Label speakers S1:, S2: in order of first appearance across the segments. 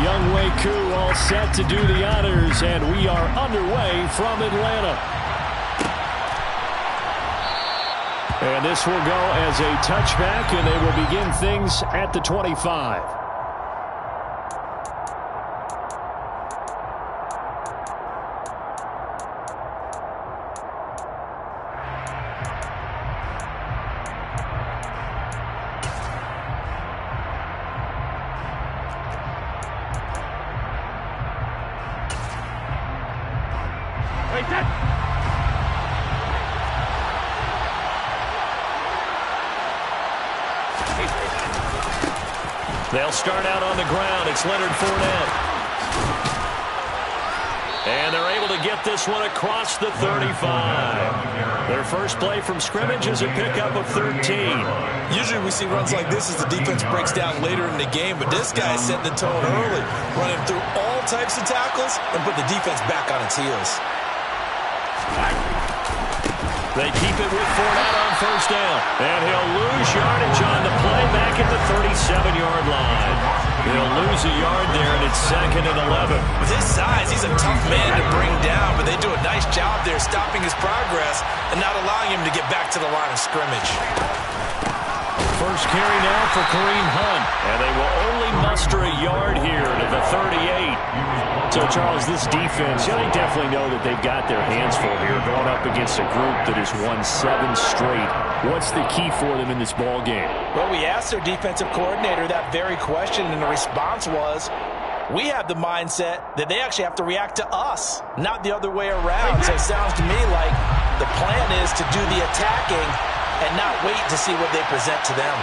S1: Young Wei Koo all set to do the honors, and we are underway from Atlanta. And this will go as a touchback, and they will begin things at the 25. They'll start out on the ground. It's Leonard Fournette. And they're able to get this one across the 35. Their first play from scrimmage is a pickup of 13.
S2: Usually we see runs like this as the defense breaks down later in the game, but this guy is setting the tone early, running through all types of tackles and put the defense back on its heels.
S1: They keep it with Fournette on first down. And he'll lose yardage on the play back at the 37-yard line. He'll lose a yard there, and it's 2nd and 11.
S2: With his size, he's a tough man to bring down, but they do a nice job there stopping his progress and not allowing him to get back to the line of scrimmage.
S1: First carry now for Kareem Hunt. And they will only muster a yard here to the 38. So, Charles, this defense, they definitely know that they've got their hands full here going up against a group that has won 7 straight. What's the key for them in this ball game?
S2: Well, we asked their defensive coordinator that very question, and the response was, we have the mindset that they actually have to react to us, not the other way around. So it sounds to me like the plan is to do the attacking and not wait to see what they present to them.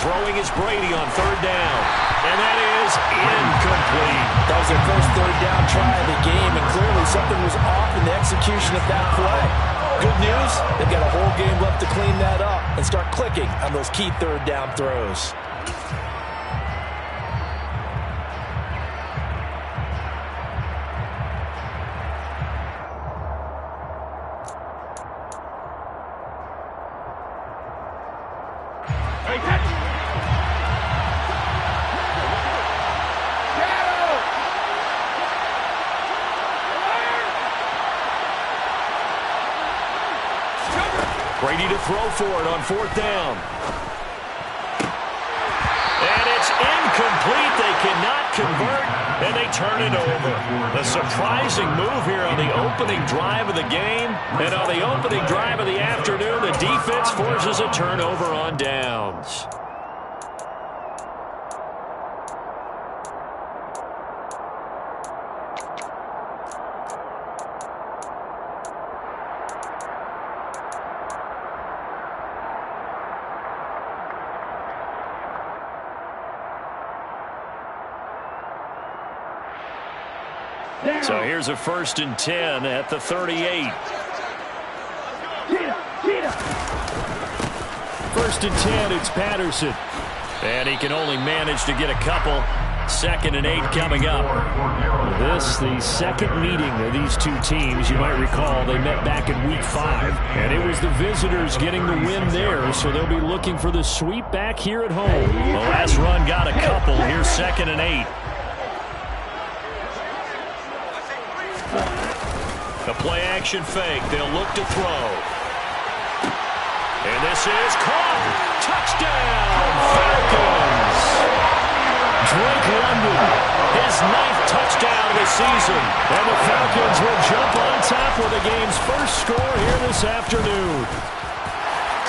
S1: Throwing is Brady on third down. And that is incomplete.
S2: That was their first third down try of the game, and clearly something was off in the execution of that play. Good news, they've got a whole game left to clean that up and start clicking on those key third down throws.
S1: Brady to throw for it on fourth down. And it's incomplete. They cannot convert, and they turn it over. A surprising move here on the opening drive of the game. And on the opening drive of the afternoon, the defense forces a turnover on downs. So here's a 1st and 10 at the 38. 1st and 10, it's Patterson. And he can only manage to get a couple. 2nd and 8 coming up. This, the second meeting of these two teams. You might recall they met back in week 5. And it was the visitors getting the win there, so they'll be looking for the sweep back here at home. The last run got a couple. Here's 2nd and 8. The play-action fake. They'll look to throw. And this is caught. Touchdown, Falcons. Drake London, his 9th touchdown of the season. And the Falcons will jump on top with the game's first score here this afternoon.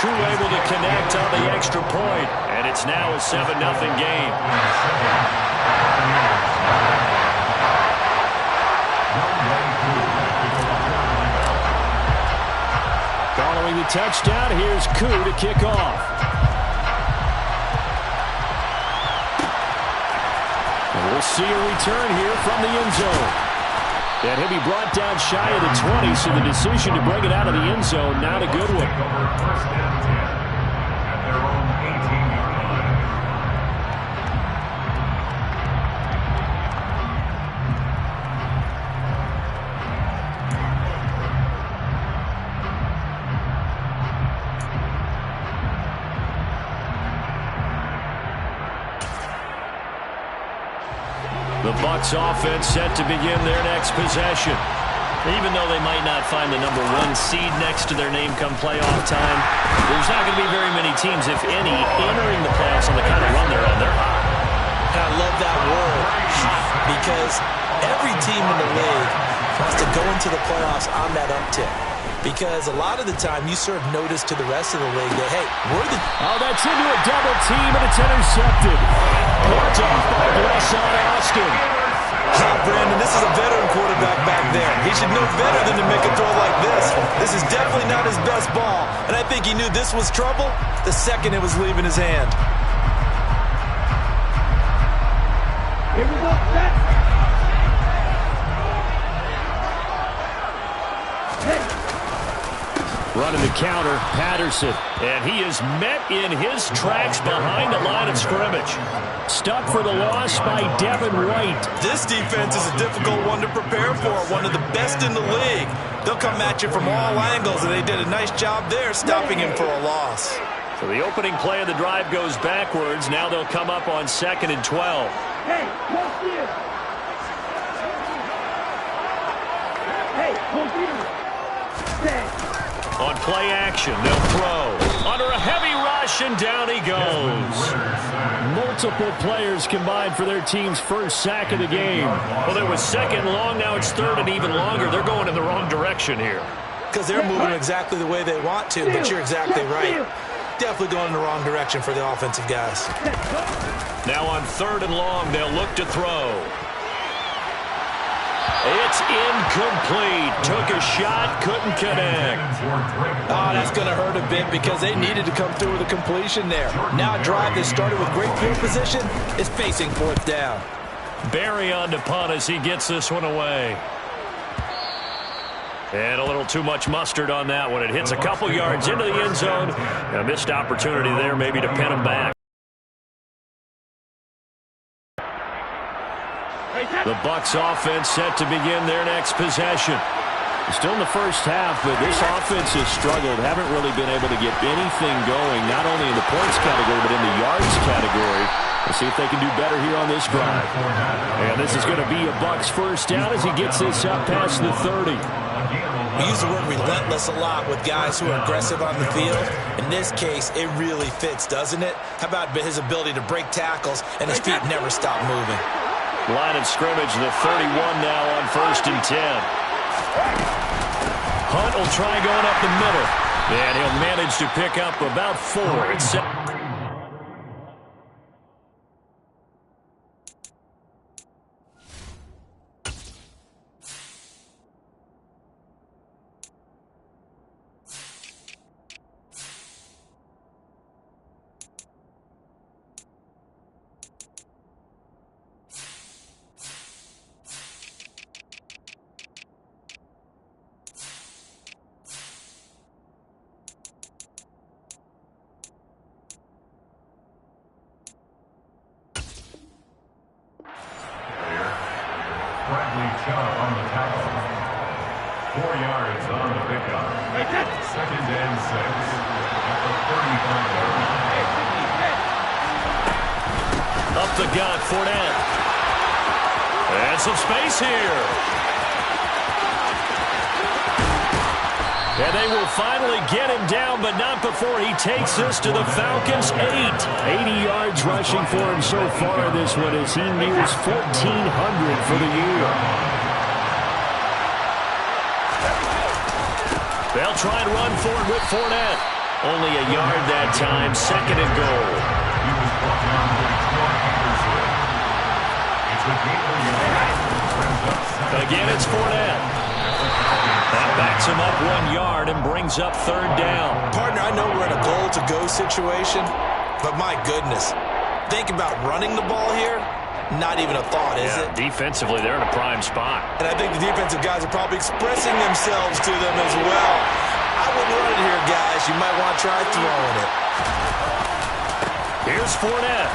S1: Koo able to connect on the extra point. And it's now a 7-0 game. Following the touchdown, here's Koo to kick off. And we'll see a return here from the end zone. And he'll be brought down shy of the 20, so the decision to bring it out of the end zone, not a good one. The Bucs offense set to begin their next possession. Even though they might not find the number 1 seed next to their name come playoff time, there's not going to be very many teams, if any, entering the playoffs on the kind of run they're on. They're hot.
S2: And I love that word, because every team in the league wants to go into the playoffs on that uptick. Because a lot of the time you serve notice to the rest of the league that, hey, we're the...
S1: Oh, that's into a double team, and it's intercepted. Picked off by Blesson Austin.
S2: Brandon, this is a veteran quarterback back there. He should know better than to make a throw like this. This is definitely not his best ball, and I think he knew this was trouble the second it was leaving his hand.
S3: Here we go, set.
S1: Running the counter, Patterson. And he is met in his tracks behind the line of scrimmage. Stuck for the loss by Devin White.
S2: This defense is a difficult one to prepare for, one of the best in the league. They'll come at you from all angles, and they did a nice job there stopping him for a loss.
S1: So the opening play of the drive goes backwards. Now they'll come up on 2nd and 12.
S3: Hey, come here. Hey, come here. Stand.
S1: On play action, they'll throw. Under a heavy rush, and down he goes. Multiple players combined for their team's first sack of the game. Well, it was 2nd long, now it's 3rd and even longer. They're going in the wrong direction here.
S2: Because they're moving exactly the way they want to, but you're exactly right. Definitely going in the wrong direction for the offensive guys.
S1: Now on 3rd and long, they'll look to throw. It's incomplete. Took a shot, couldn't connect.
S2: Oh, that's going to hurt a bit because they needed to come through with a completion there. Now a drive that started with great field position is facing 4th down.
S1: Barry on to punt as he gets this one away. And a little too much mustard on that one. It hits a couple yards into the end zone. A missed opportunity there maybe to pin him back. The Bucs offense set to begin their next possession. Still in the first half, but this offense has struggled. Haven't really been able to get anything going, not only in the points category, but in the yards category. Let's see if they can do better here on this drive. And this is going to be a Bucs first down as he gets this up past the 30.
S2: We use the word relentless a lot with guys who are aggressive on the field. In this case, it really fits, doesn't it? How about his ability to break tackles and his feet never stop moving?
S1: Line of scrimmage, the 31 now on 1st and 10. Hunt will try going up the middle. And he'll manage to pick up about 4. It's set.
S4: On the tackle. 4 yards on the pickup. 2nd and 6 at the 35-yard line.
S1: Up the gut, Fournette. And some space here. And they will finally get him down, but not before he takes this to the Falcons' 8. 80 yards rushing for him so far in this one as he nears 1,400 for the year. They'll try and run for it with Fournette. Only a yard that time, 2nd and goal.
S4: He was brought down by Troy Anderson. It's a gain of
S1: Again, it's Fournette. That backs him up 1 yard and brings up 3rd down.
S2: Partner, I know we're in a goal-to-go situation, but my goodness, think about running the ball here. Not even a thought, is it?
S1: Defensively, they're in a prime spot.
S2: And I think the defensive guys are probably expressing themselves to them as well. I wouldn't run it here, guys. You might want to try throwing it.
S1: Here's Fournette.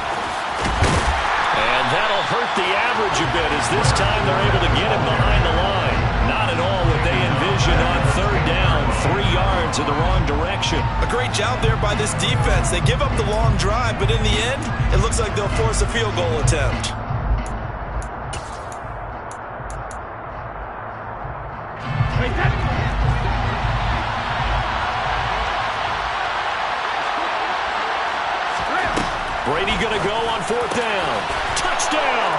S1: And that'll hurt the average a bit as this time they're able to get him behind the line. Not at all what they envisioned on 3rd down. 3 yards in the wrong direction.
S2: A great job there by this defense. They give up the long drive, but in the end, it looks like they'll force a field goal attempt.
S1: 4th down. Touchdown!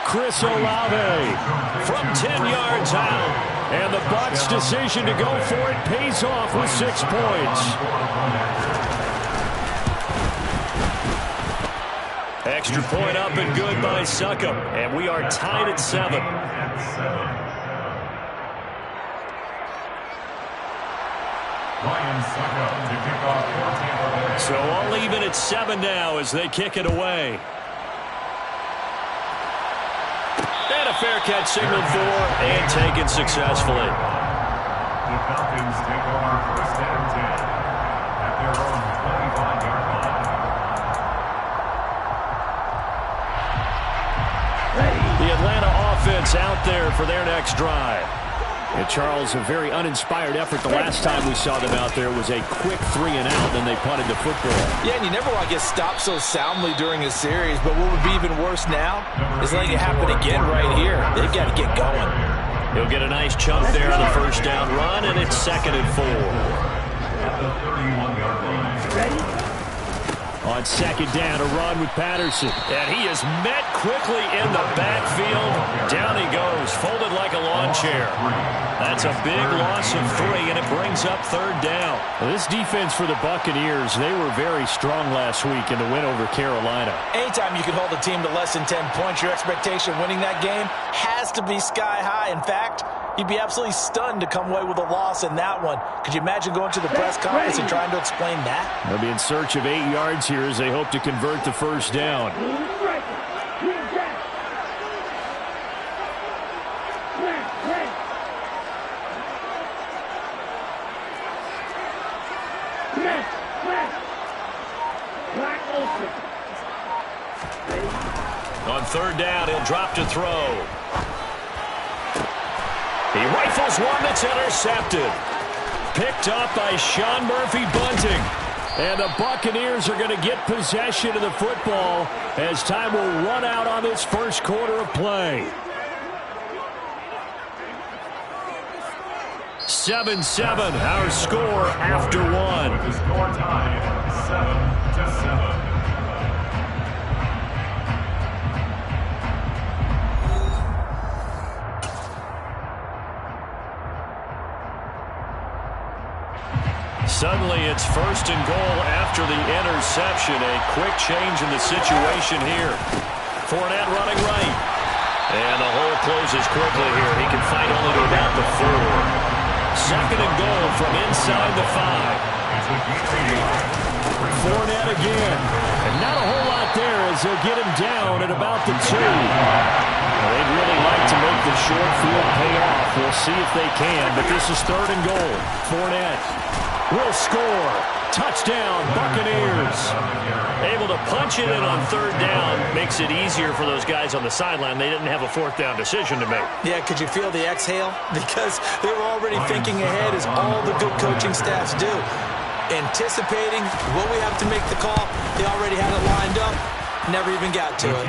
S1: Chris Olave from 10 yards out. And the Bucs' decision to go for it pays off with 6 points. Extra point up and good by Succop. And we are tied at 7. So all even at 7 now as they kick it away. And a fair catch signaled for and taken successfully.
S4: The Falcons take over 1st and 10 at their own 25-yard line.
S1: The Atlanta offense out there for their next drive. And Charles, a very uninspired effort the last time we saw them out there was a quick 3 and out, then they punted the football.
S2: Yeah, and you never want to get stopped so soundly during a series, but what would be even worse now is letting it happen again right here. They've got to get going.
S1: He'll get a nice chunk there on the 1st down run, and it's 2nd and 4.
S4: At the 31-yard line.
S3: Ready?
S1: On 2nd down, a run with Patterson. And he is met quickly in the backfield. Down he goes, folded like a lawn chair. That's a big loss of 3, and it brings up 3rd down. Well, this defense for the Buccaneers, they were very strong last week in the win over Carolina.
S2: Anytime you can hold a team to less than 10 points, your expectation of winning that game has to be sky high. In fact, you'd be absolutely stunned to come away with a loss in that one. Could you imagine going to the press conference and trying to explain that?
S1: They'll be in search of 8 yards here as they hope to convert the 1st down. On 3rd down, he'll drop to throw. He rifles one that's intercepted. Picked up by Sean Murphy-Bunting. And the Buccaneers are going to get possession of the football as time will run out on this 1st quarter of play. 7-7, our score after 1.
S4: The score tied 7-7.
S1: Suddenly it's 1st and goal after the interception. A quick change in the situation here. Fournette running right. And the hole closes quickly here. He can fight only to about the 4. 2nd and goal from inside the 5. Fournette again. And not a whole lot there as they'll get him down at about the 2. Well, they'd really like to make the short field pay off. We'll see if they can, but this is 3rd and goal. Fournette will score. Touchdown, Buccaneers. Able to punch it in on 3rd down. Makes it easier for those guys on the sideline. They didn't have a 4th down decision to make.
S2: Yeah, could you feel the exhale? Because they were already thinking ahead, as all the good coaching staffs do. Anticipating, will we have to make the call? They already had it lined up. Never even got to it.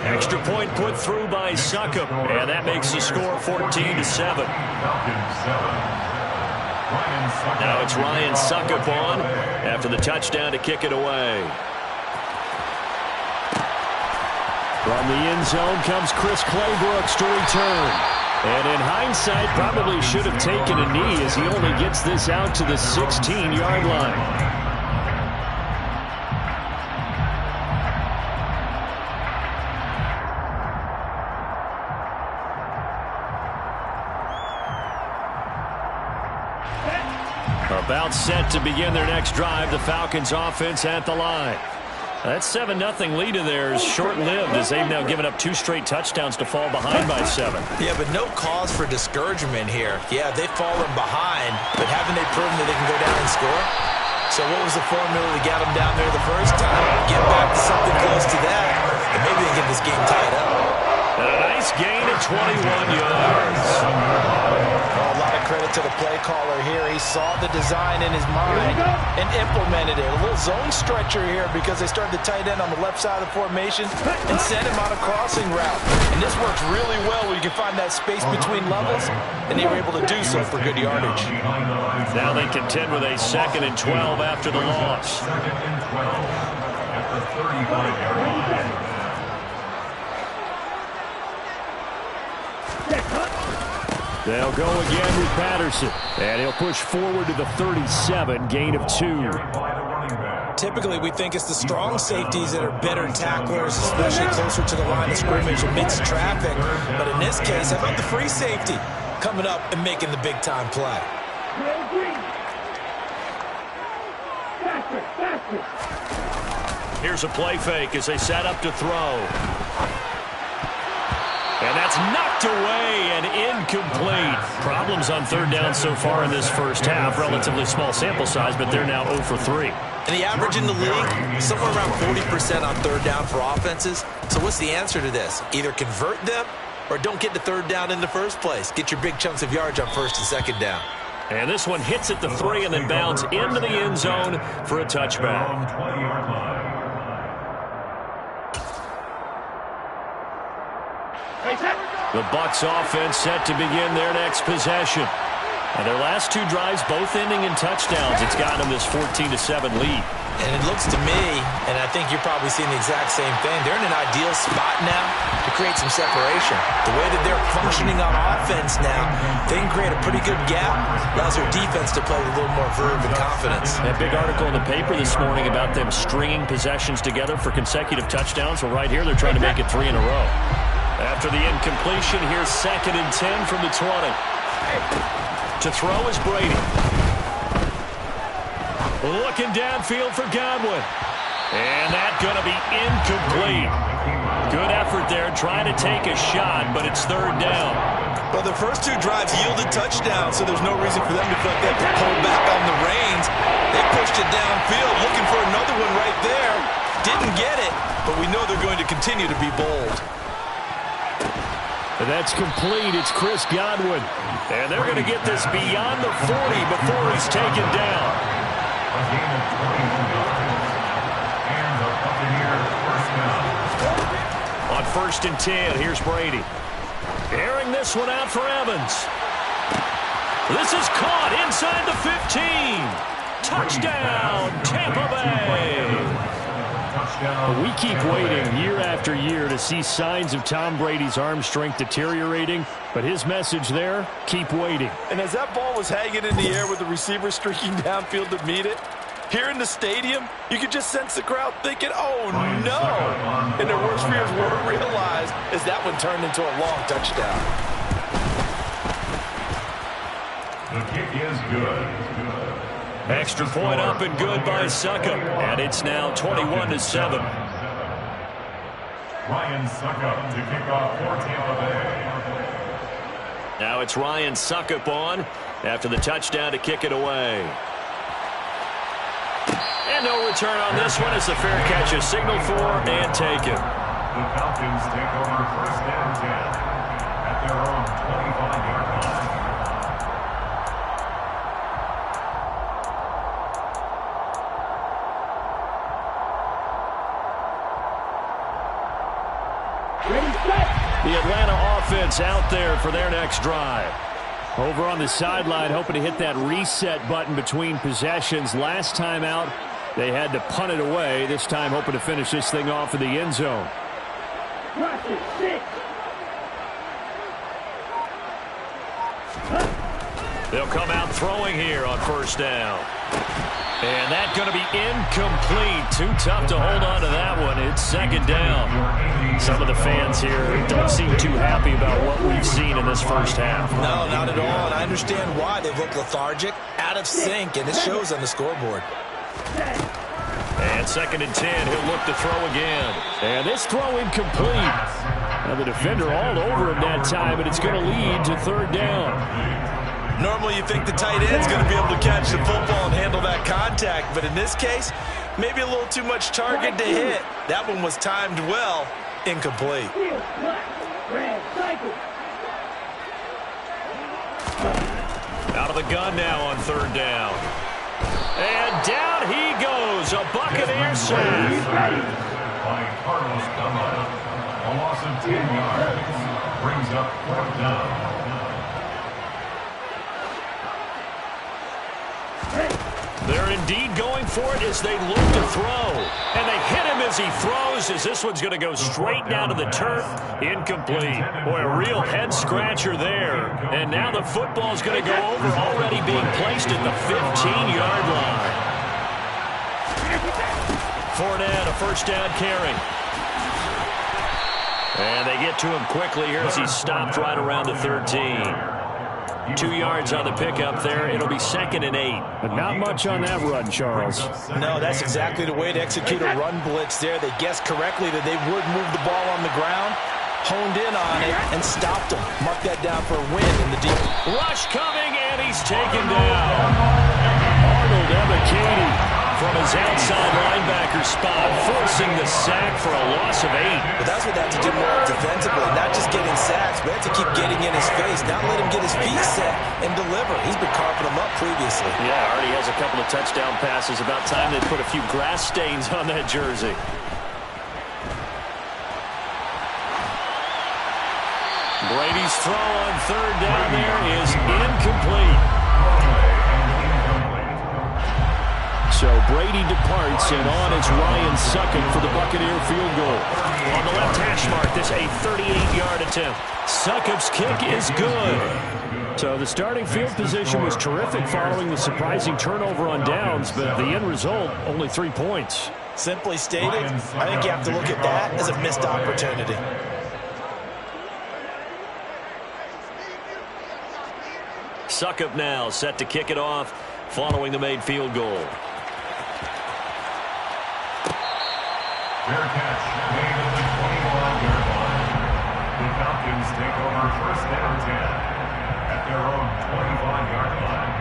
S1: Extra point put through by Succop. And that makes the score 14-7. Now it's Ryan Succop on after the touchdown to kick it away. From the end zone comes Chris Claybrooks to return. And in hindsight, probably should have taken a knee as he only gets this out to the 16-yard line. About set to begin their next drive, the Falcons offense at the line. That 7-0 lead of theirs short-lived as they've now given up 2 straight touchdowns to fall behind by 7.
S2: Yeah, but no cause for discouragement here. Yeah, they've fallen behind, but haven't they proven that they can go down and score? So what was the formula to get them down there the first time? Get back to something close to that, and maybe they get this game tied up.
S1: And a nice gain of 21 yards.
S2: A lot of credit to the play caller here. He saw the design in his mind and implemented it. A little zone stretcher here because they started the tight end on the left side of the formation and sent him on a crossing route. And this works really well where you can find that space between levels, and they were able to do so for good yardage.
S1: Now they contend with a 2nd and 12 after the loss.
S4: 2nd and 12 at the 35-yard line.
S1: They'll go again with Patterson. And he'll push forward to the 37, gain of 2.
S2: Typically, we think it's the strong safeties that are better tacklers, especially closer to the line of scrimmage amidst traffic. But in this case, how about the free safety coming up and making the big-time play?
S1: Here's a play fake as they set up to throw. And that's knocked away and incomplete. Problems on third down so far in this first half. Relatively small sample size, but they're now 0 for 3.
S2: And the average in the league, somewhere around 40% on third down for offenses. So what's the answer to this? Either convert them or don't get to third down in the first place. Get your big chunks of yards on first and second down.
S1: And this one hits at the 3 and then bounds into the end zone for a touchback. The Bucs offense set to begin their next possession. And their last 2 drives both ending in touchdowns. It's gotten them this 14-7 lead.
S2: And it looks to me, and I think you're probably seeing the exact same thing, they're in an ideal spot now to create some separation. The way that they're functioning on offense now, they can create a pretty good gap. Allows their defense to play with a little more verve and confidence.
S1: That big article in the paper this morning about them stringing possessions together for consecutive touchdowns. Well, right here, they're trying to make it 3 in a row. After the incompletion, here's 2nd and 10 from the 20. To throw is Brady. Looking downfield for Godwin. And that's going to be incomplete. Good effort there trying to take a shot, but it's third down.
S2: Well, the first 2 drives yielded touchdowns, so there's no reason for them to feel like they have to pull back on the reins. They pushed it downfield, looking for another one right there. Didn't get it, but we know they're going to continue to be bold.
S1: That's complete. It's Chris Godwin. And they're going to get this beyond the 40 before he's taken down.
S4: A gain of 22 yards. And the Buccaneers first down.
S1: On 1st and 10, here's Brady. Airing this one out for Evans. This is caught inside the 15. Touchdown, Tampa Bay. We keep waiting year after year to see signs of Tom Brady's arm strength deteriorating, but his message there, keep waiting.
S2: And as that ball was hanging in the air with the receiver streaking downfield to meet it, here in the stadium, you could just sense the crowd thinking, oh no! And their worst fears were realized as that one turned into a long touchdown.
S4: The kick is good.
S1: Extra point up and good by Suckup. And it's now 21-7.
S4: Ryan Suckup to kick off for Tampa Bay.
S1: Now it's Ryan Suckup on after the touchdown to kick it away. And no return on this one as the fair catch is signaled for and taken.
S4: The Falcons take over 1st and 10 at their own 25-yard line.
S1: The Atlanta offense out there for their next drive. Over on the sideline, hoping to hit that reset button between possessions. Last time out, they had to punt it away. This time, hoping to finish this thing off in the end zone. They'll come out throwing here on 1st down. And that's going to be incomplete. Too tough to hold on to that one. It's 2nd down. Some of the fans here don't seem too happy about what we've seen in this first half.
S2: No, not at all. And I understand why they look lethargic, out of sync, and it shows on the scoreboard.
S1: And 2nd and 10. He'll look to throw again. And this throw incomplete. Now the defender all over him that time, and it's going to lead to 3rd down.
S2: Normally you think the tight end's going to be able to catch the football and handle that contact, but in this case, maybe a little too much target to hit. That one was timed well, incomplete.
S1: Out of the gun now on 3rd down. And down he goes, a Buccaneer sack.
S4: By Carlos Dunlap. A loss of 10 yards. Brings up 4th down.
S1: They're indeed going for it as they look to throw. And they hit him as he throws, as this one's going to go straight down to the turf. Incomplete. Boy, a real head-scratcher there. And now the football's going to go over, already being placed at the 15-yard line. Fournette, a first down carry. And they get to him quickly here as he's stopped right around the 13. 2 yards on the pickup there. It'll be 2nd and 8.
S5: But not much on that run, Charles.
S2: No, that's exactly the way to execute a run blitz there. They guessed correctly that they would move the ball on the ground, honed in on it, and stopped them. Mark that down for a win in the deep.
S1: Rush coming, and he's taken down. Arnold Ebiketie from his outside linebacker spot, forcing the sack for a loss of 8.
S2: But that's what they have to do more defensively, not just getting sacks, but they have to keep getting in his face, not let him get his feet set and deliver. He's been carving them up previously.
S1: Yeah, already has a couple of touchdown passes. About time they put a few grass stains on that jersey. Brady's throw on 3rd down there is incomplete. So Brady departs, and on is Ryan Succop for the Buccaneer field goal. On the left hash mark, this a 38-yard attempt. Succop's kick is good.
S5: So the starting field position was terrific following the surprising turnover on downs, but the end result, only 3 points.
S2: Simply stated, I think you have to look at that as a missed opportunity.
S1: Succop now set to kick it off following the made field goal.
S4: Fair catch made at the 21-yard line. The Falcons take over 1st and 10 at their own 25-yard line.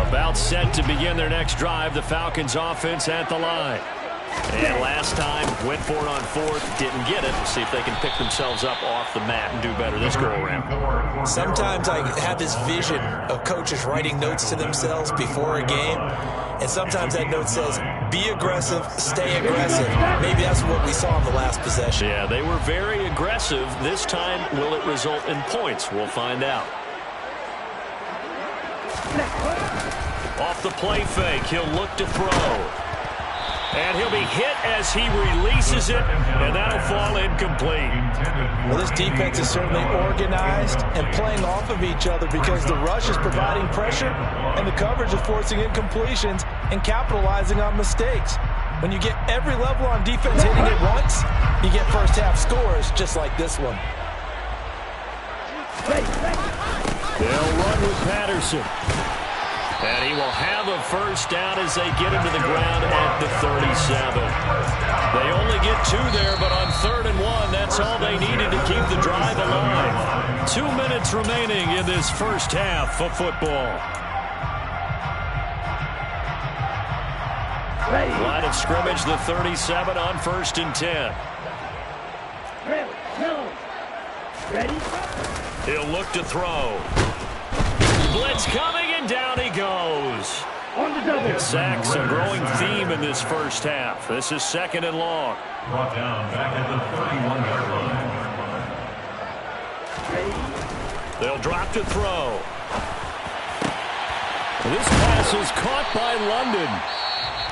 S1: About set to begin their next drive, the Falcons offense at the line. And last time, went for it on 4th, didn't get it. See if they can pick themselves up off the mat and do better this go-around.
S2: Sometimes I have this vision of coaches writing notes to themselves before a game, and sometimes that note says, be aggressive, stay aggressive. Maybe that's what we saw in the last possession.
S1: Yeah, they were very aggressive. This time, will it result in points? We'll find out. Off the play fake, he'll look to throw. And he'll be hit as he releases it, and that'll fall incomplete.
S2: Well, this defense is certainly organized and playing off of each other because the rush is providing pressure and the coverage is forcing incompletions and capitalizing on mistakes. When you get every level on defense hitting it once, you get first half scores just like this one.
S5: They'll run with Patterson.
S1: And he will have a first down as they get him to the ground at the 37. They only get 2 there, but on 3rd and 1, that's all they needed to keep the drive alive. 2 minutes remaining in this first half of football. Line of scrimmage, the 37 on 1st and 10. He'll look to throw. Blitz coming, and down he goes. Sacks, a growing theme in this first half. This is 2nd and long.
S4: Brought down back at the 31-yard line.
S1: They'll drop to throw. This pass is caught by London.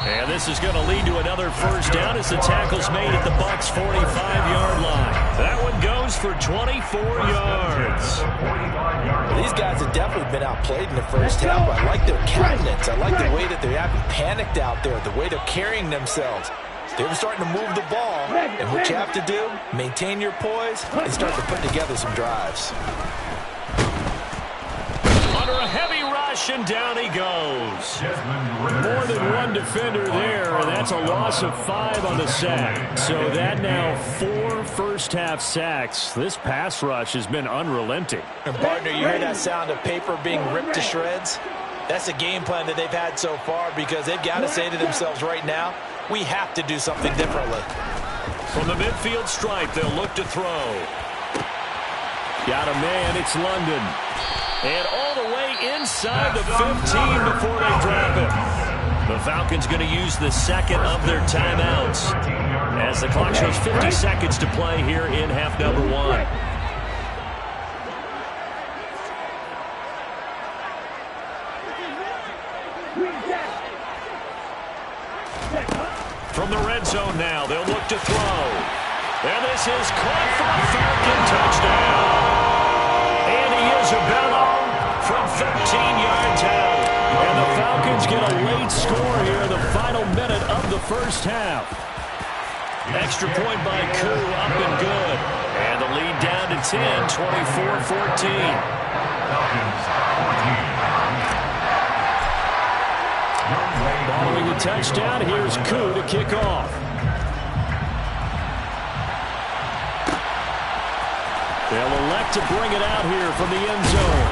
S1: And this is going to lead to another first down as the tackle's made at the Bucs' 45-yard line. That one goes for 24 yards.
S2: Well, these guys have definitely been outplayed in the first half. I like their countenance. I like the way that they're acting panicked out there, the way they're carrying themselves. They were starting to move the ball, and what you have to do, maintain your poise and start to put together some drives.
S1: Under a heavy rush, and down he goes. More than one defender there, and that's a loss of 5 on the sack. So that now 4 first-half sacks. This pass rush has been unrelenting.
S2: And partner, you hear that sound of paper being ripped to shreds? That's the game plan that they've had so far because they've got to say to themselves right now, we have to do something differently.
S1: From the midfield stripe, they'll look to throw. Got a man, it's London. And all the way inside the 15 before they drop him. The Falcons going to use the second of their timeouts as the clock shows 50 seconds to play here in half number 1. From the red zone now, they'll look to throw. And this is caught for a Falcon touchdown. Andy Isabella from 13 yards out. And the Falcons get a late score here in the final minute of the first half. Extra point by Koo, up and good. And the lead down to 10, 24-14.
S4: Falcons 14.
S5: Following the touchdown, here's Koo to kick off. They'll elect to bring it out here from the end zone.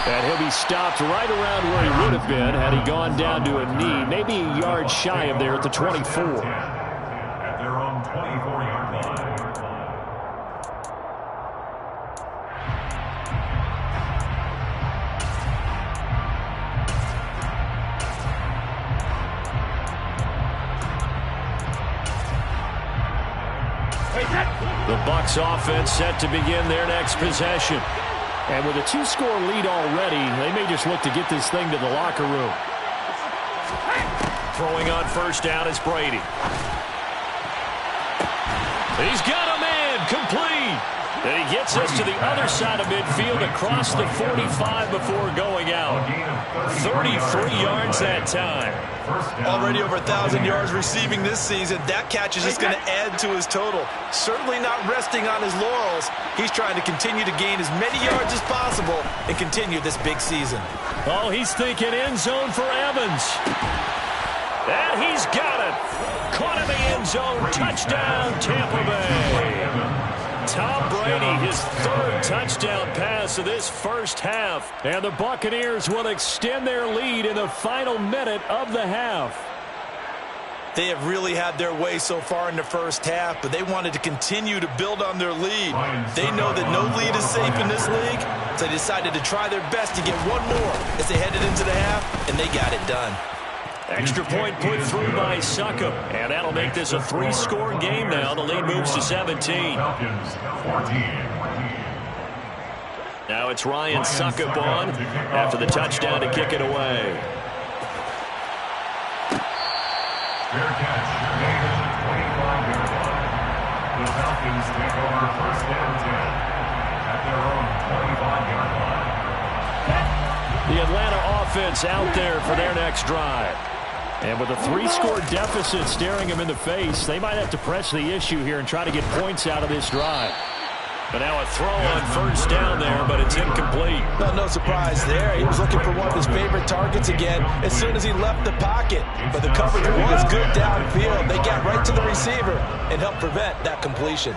S5: And he'll be stopped right around where he would have been had he gone down to a knee, maybe a yard shy of there at the 24.
S4: At their own 24-yard line.
S1: The Bucs offense set to begin their next possession.
S5: And with a 2-score lead already, they may just look to get this thing to the locker room.
S1: Throwing on first down is Brady. He's got a man complete. And he gets us to the other side of midfield across the 45 before going out. 33 yards that time.
S2: Already over 1,000 yards receiving this season. That catch is just going to add to his total. Certainly not resting on his laurels. He's trying to continue to gain as many yards as possible and continue this big season.
S1: Oh, he's thinking end zone for Evans. And he's got it. Caught in the end zone. Touchdown, Tampa Bay. Tom Brady, his third touchdown pass of this first half.
S5: And the Buccaneers will extend their lead in the final minute of the half.
S2: They have really had their way so far in the first half, but they wanted to continue to build on their lead. They know that no lead is safe in this league, so they decided to try their best to get one more as they headed into the half, and they got it done.
S1: Extra point put through by Succop, and that'll make this a 3-score game now. The lead moves to 17.
S4: Falcons 14.
S1: Now it's Ryan Succop on after the touchdown to kick it away.
S4: Fair catch made at the 25-yard line. The Falcons take over first and 10 at their own 25-yard line.
S5: The Atlanta offense out there for their next drive. And with a 3-score deficit staring them in the face, they might have to press the issue here and try to get points out of this drive.
S1: But now a throw on first down there, but it's incomplete.
S2: No surprise there. He was looking for one of his favorite targets again as soon as he left the pocket. But the coverage was good downfield. They got right to the receiver and helped prevent that completion.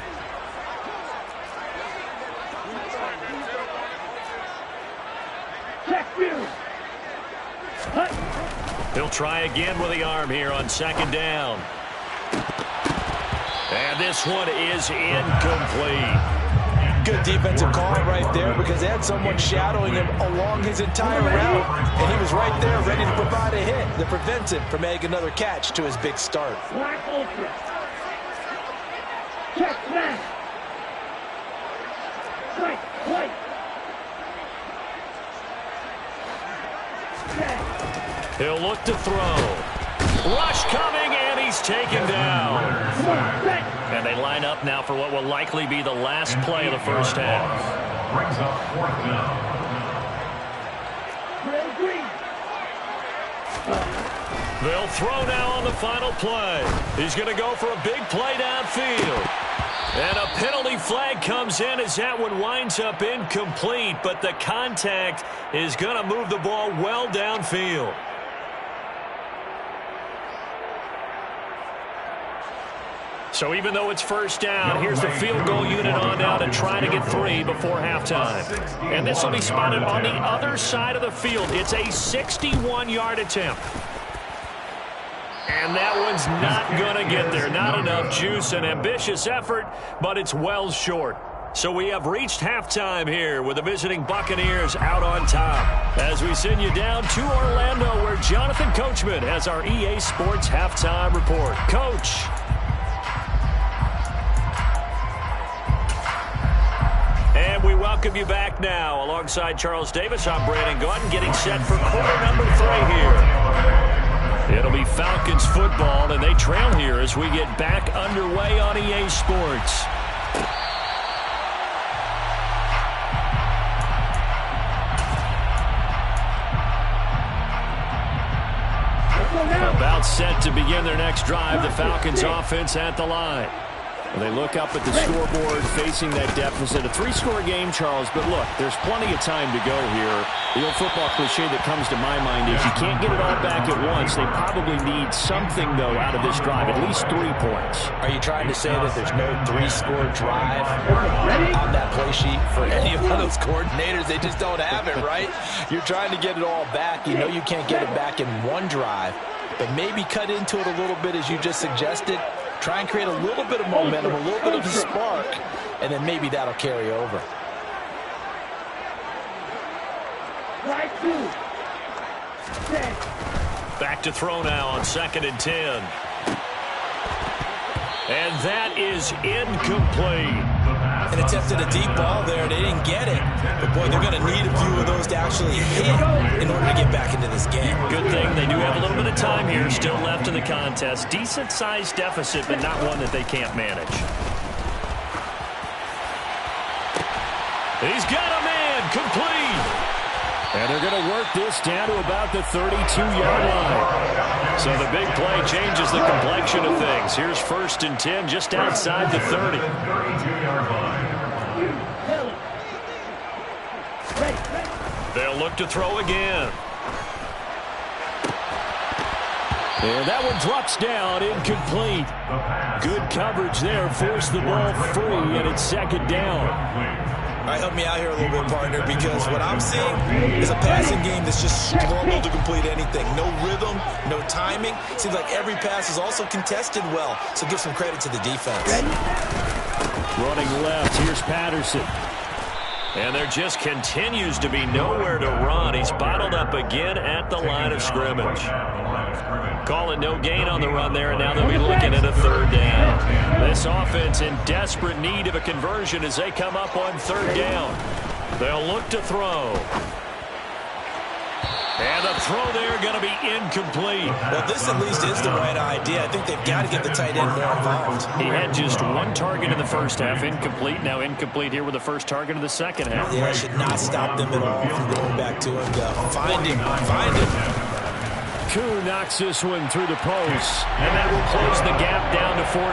S1: He'll try again with the arm here on second down. And this one is incomplete.
S2: Good defensive call right there because they had someone shadowing him along his entire route, and he was right there ready to provide a hit that prevents him from making another catch to his big start.
S3: Black ultra. Check smash. White.
S1: He'll look to throw. Rush coming, and he's taken down. And they line up now for what will likely be the last play of the first half.
S4: Brings up fourth down.
S1: They'll throw now on the final play. He's going to go for a big play downfield. And a penalty flag comes in as that one winds up incomplete, but the contact is going to move the ball well downfield. So even though it's first down, here's the field goal unit on now to try to get 3 before halftime. And this will be spotted on the other side of the field. It's a 61-yard attempt. And that one's not going to get there. Not enough juice, an ambitious effort, but it's well short. So we have reached halftime here with the visiting Buccaneers out on top. As we send you down to Orlando where Jonathan Coachman has our EA Sports halftime report. Coach. And we welcome you back now. Alongside Charles Davis, I'm Brandon Gordon getting set for quarter number 3 here. It'll be Falcons football, and they trail here as we get back underway on EA Sports. About set to begin their next drive, the Falcons offense at the line. They look up at the scoreboard facing that deficit. A 3-score game, Charles, but look, there's plenty of time to go here. The old football cliche that comes to my mind is you can't get it all back at once. They probably need something, though, out of this drive, at least 3 points.
S2: Are you trying to say that there's no 3-score drive on that play sheet for any of those coordinators? They just don't have it, right? You're trying to get it all back. You know you can't get it back in one drive, but maybe cut into it a little bit as you just suggested. Try and create a little bit of momentum, a little bit of a spark, and then maybe that'll carry over.
S1: Back to throw now on 2nd and 10. And that is incomplete.
S2: And attempted a deep ball there. They didn't get it. But, boy, they're going to need a few of those to actually hit in order to get back into this game.
S1: Good thing they do have a little bit of time here still left in the contest. Decent-sized deficit, but not one that they can't manage. He's got a man complete. And they're going to work this down to about the 32-yard line. So the big play changes the complexion of things. Here's 1st and 10 just outside the 30. They'll look to throw again. And that one drops down, incomplete. Good coverage there, forced the ball free, and it's 2nd down.
S2: All right, help me out here a little bit, partner, because what I'm seeing is a passing game that's just struggled to complete anything. No rhythm, no timing. Seems like every pass is also contested well, so give some credit to the defense.
S1: Running left, here's Patterson. And there just continues to be nowhere to run. He's bottled up again at the line of scrimmage. Calling no gain on the run there, and now they'll be looking at a 3rd down. This offense in desperate need of a conversion as they come up on 3rd down. They'll look to throw. And the throw there going to be incomplete.
S2: Well, this at least is the right idea. I think they've got to get the tight end more involved.
S1: He had just 1 target in the first half, incomplete. Now incomplete here with the first target of the second half.
S2: Yeah, it should not stop them at all from going back to him. Find him.
S1: Koo knocks this one through the post, and that will close the gap down to 14.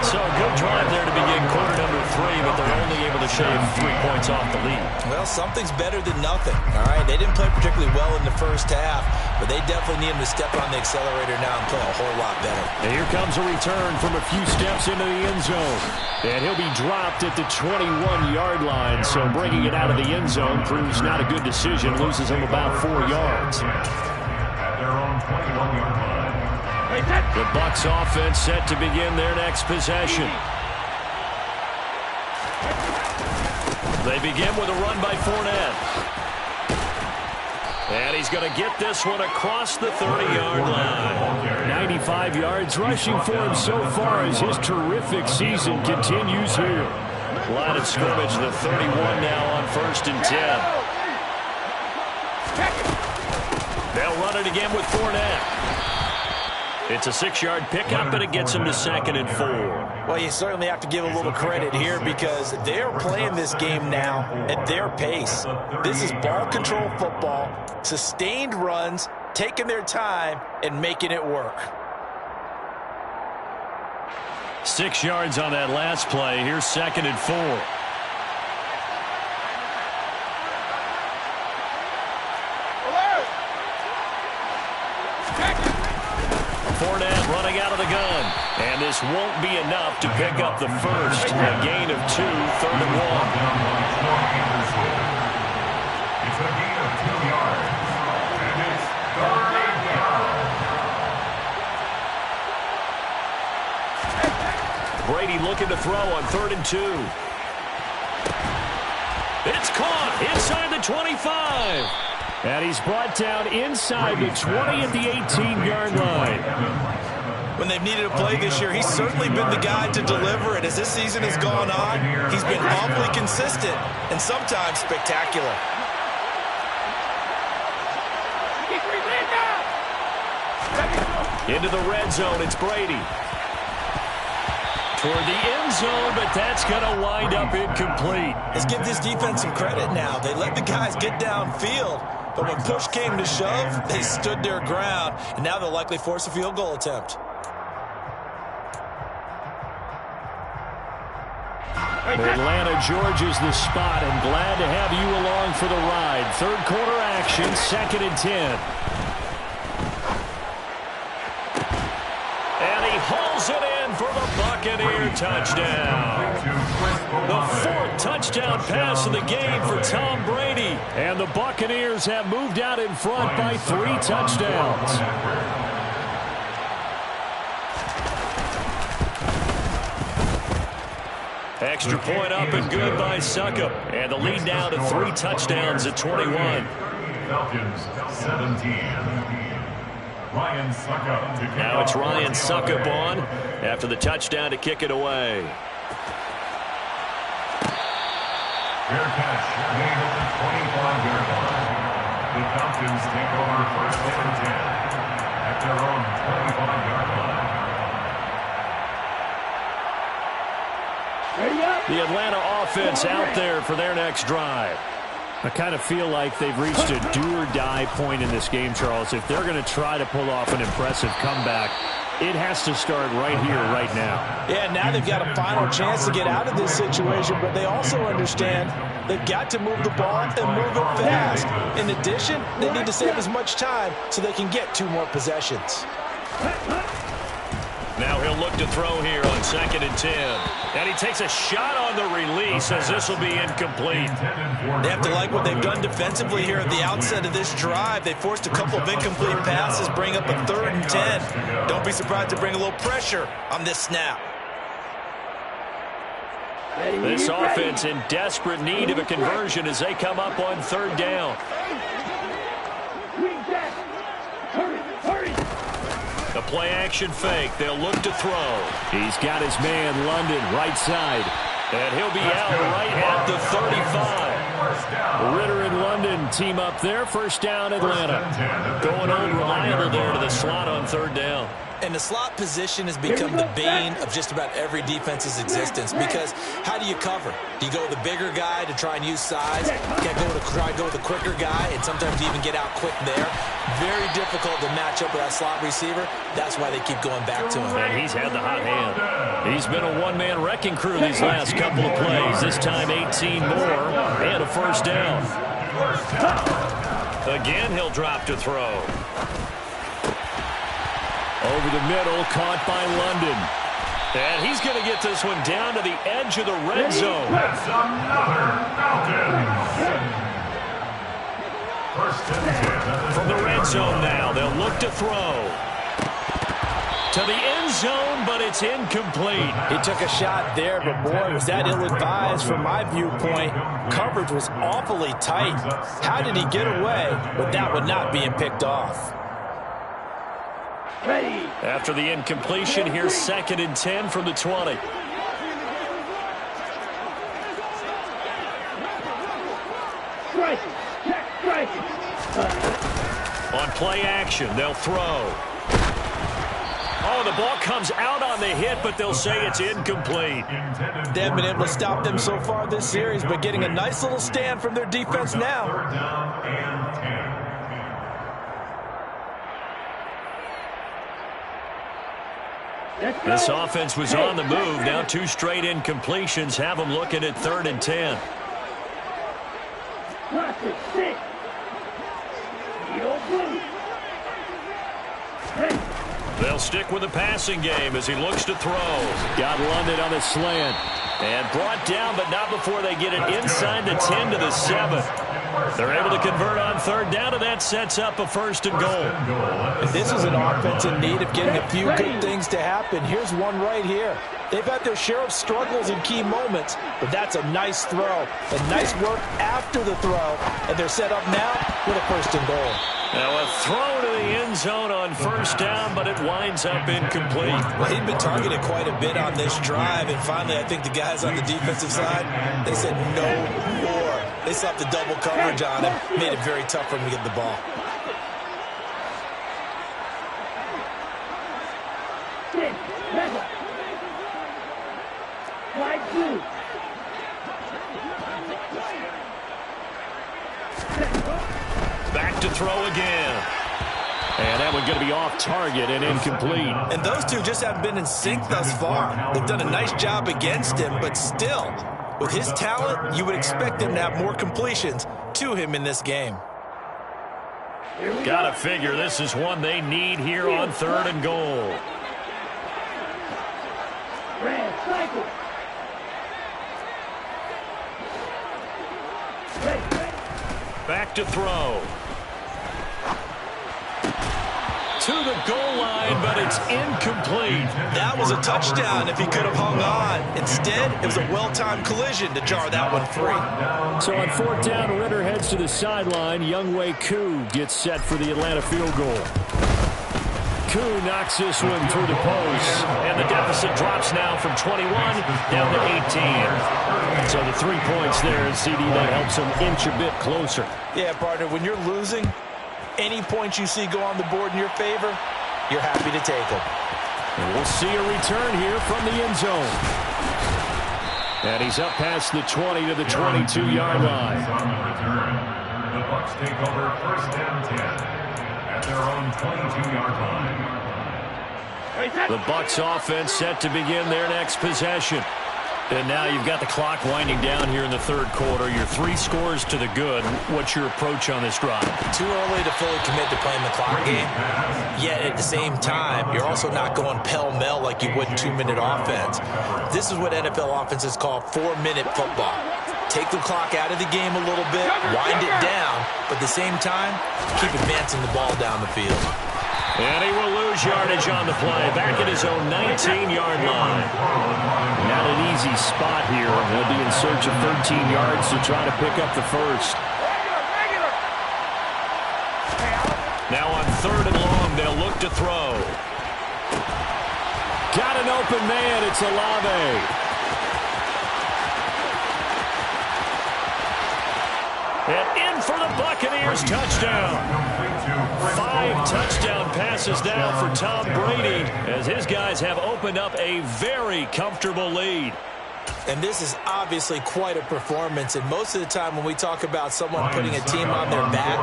S1: So a good drive there to begin quarter number 3, but they're only able to shave 3 points off the lead.
S2: Well, something's better than nothing, all right? They didn't play particularly well in the first half, but they definitely need him to step on the accelerator now and play a whole lot better.
S1: And here comes a return from a few steps into the end zone. And he'll be dropped at the 21-yard line, so bringing it out of the end zone proves not a good decision, loses him about 4 yards. The Bucs offense set to begin their next possession. They begin with a run by Fournette. And he's going to get this one across the 30-yard line. 95 yards rushing for him so far as his terrific season continues here. Line of scrimmage, the 31 now on 1st and 10. They'll run it again with Fournette. It's a 6-yard pickup, and it gets him to 2nd and 4.
S2: Well, you certainly have to give a little credit here because they're playing this game now at their pace. This is ball control football, sustained runs, taking their time, and making it work.
S1: 6 yards on that last play. Here's 2nd and 4. Fournette running out of the gun. And this won't be enough to pick up the first. A gain of 2, 3rd and 1.
S4: It's a gain of 2 yards. And it's 3rd down.
S1: Brady looking to throw on 3rd and 2.
S5: It's caught inside the 25. And he's brought down inside the 20 at the 18-yard line.
S2: When they've needed a play this year, he's certainly been the guy to deliver it. As this season has gone on, he's been awfully consistent and sometimes spectacular.
S5: Into the red zone, it's Brady. Toward the end zone, but that's going to wind up incomplete.
S2: Let's give this defense some credit now. They let the guys get downfield, but when push came to shove, they stood their ground, and now they'll likely force a field goal attempt.
S5: Atlanta, Georgia's the spot, and glad to have you along for the ride. Third quarter action, 2nd and 10. And he hauls it in for the Buccaneer touchdown. The 4th touchdown pass of the game for Tom Brady. And the Buccaneers have moved out in front by 3 touchdowns. Extra point up and good by Succop. And the lead now to 3 touchdowns at 21.
S4: Falcons 17. Ryan Succop to kick
S5: Now it's
S4: off.
S5: Ryan Succop on after the touchdown to kick it away.
S4: Fair catch made at the 25-yard line. The Falcons take over 1st and 10 at their own 25-yard line.
S5: The Atlanta offense out there for their next drive. I kind of feel like they've reached a do-or-die point in this game, Charles. If they're going to try to pull off an impressive comeback, it has to start right here, right now.
S2: Yeah, now they've got a final chance to get out of this situation, but they also understand they've got to move the ball and move it fast. In addition, they need to save as much time so they can get 2 more possessions.
S5: Now he'll look to throw here on 2nd and 10. And he takes a shot on the release as this will be incomplete.
S2: They have to like what they've done defensively here at the outset of this drive. They forced a couple of incomplete passes, bring up a 3rd and 10. Don't be surprised to bring a little pressure on this snap.
S5: This offense in desperate need of a conversion as they come up on 3rd down. A play-action fake. They'll look to throw. He's got his man, London, right side. And he'll be out right at the 35. Ritter and London team up there. 1st down, Atlanta. Going on reliable there to the slot on 3rd down.
S2: And the slot position has become the bane of just about every defense's existence, because how do you cover? Do you go with the bigger guy to try and use size? You can't try to go with the quicker guy, and sometimes you even get out quick there. Very difficult to match up with that slot receiver. That's why they keep going back to him.
S5: And he's had the hot hand. He's been a one-man wrecking crew these last couple of plays. This time 18 more and a 1st down. Again, he'll drop to throw. Over the middle, caught by London. And he's going to get this one down to the edge of the red zone.
S4: That's another Falcons. 1st and 10.
S5: From the red zone now, they'll look to throw. To the end zone, but it's incomplete.
S2: He took a shot there, but boy, was that ill-advised from my viewpoint. Coverage was awfully tight. How did he get away with that one not being picked off?
S5: After the incompletion, here's 2nd and 10 from the 20. On play action, they'll throw. Oh, the ball comes out on the hit, but they'll say it's incomplete.
S2: They haven't been able to stop them so far this series, but getting a nice little stand from their defense now.
S4: 3rd down and 10.
S5: This offense was on the move. Now 2 straight incompletions have them looking at 3rd and 10. They'll stick with the passing game as he looks to throw. Got London on the slant. And brought down, but not before they get it inside the 10 to the 7.
S1: They're able to convert on third down, and that sets up a 1st and goal.
S2: If this is an offense in need of getting a few good things to happen, here's one right here. They've had their share of struggles in key moments, but that's a nice throw and nice work after the throw, and they're set up now with a 1st and goal.
S1: Now a throw to the end zone on 1st down, but it winds up incomplete.
S2: Well, he'd been targeted quite a bit on this drive, and finally I think the guys on the defensive side, they said no more. They slapped the double coverage on him, made it very tough for him to get the ball.
S1: Back to throw again. And that one going to be off target and incomplete.
S2: And those two just haven't been in sync thus far. They've done a nice job against him, but still, with his talent, you would expect him to have more completions to him in this game.
S1: Got to figure this is one they need here on 3rd and goal. Back to throw. To the goal line, but it's incomplete.
S2: That was a touchdown if he could have hung on. Instead, it was a well-timed collision to jar that one free.
S1: So on 4th down, Ritter heads to the sideline. Younghoe Koo gets set for the Atlanta field goal. Koo knocks this one through the post, and the deficit drops now from 21 down to 18. So the 3 points there, CD, that helps them inch a bit closer.
S2: Yeah, partner, when you're losing, any points you see go on the board in your favor, you're happy to take them.
S1: And we'll see a return here from the end zone. And he's up past the 20 to the 22-yard line.
S4: The Bucs take over 1st and 10 at their own 22-yard line.
S1: The Bucs offense set to begin their next possession. And now you've got the clock winding down here in the 3rd quarter. You're 3 scores to the good. What's your approach on this drive?
S2: Too early to fully commit to playing the clock game. Yet at the same time, you're also not going pell-mell like you would in 2-minute offense. This is what NFL offenses call 4-minute football. Take the clock out of the game a little bit, wind it down, but at the same time, keep advancing the ball down the field.
S1: And he will lose yardage on the play. Back at his own 19-yard line. Not an easy spot here. They'll be in search of 13 yards to try to pick up the 1st. Now on 3rd and long, they'll look to throw. Got an open man. It's Olave. And in for the Buccaneers touchdown. 5 touchdown passes now for Tom Brady as his guys have opened up a very comfortable lead.
S2: And this is obviously quite a performance. And most of the time when we talk about someone putting a team on their back,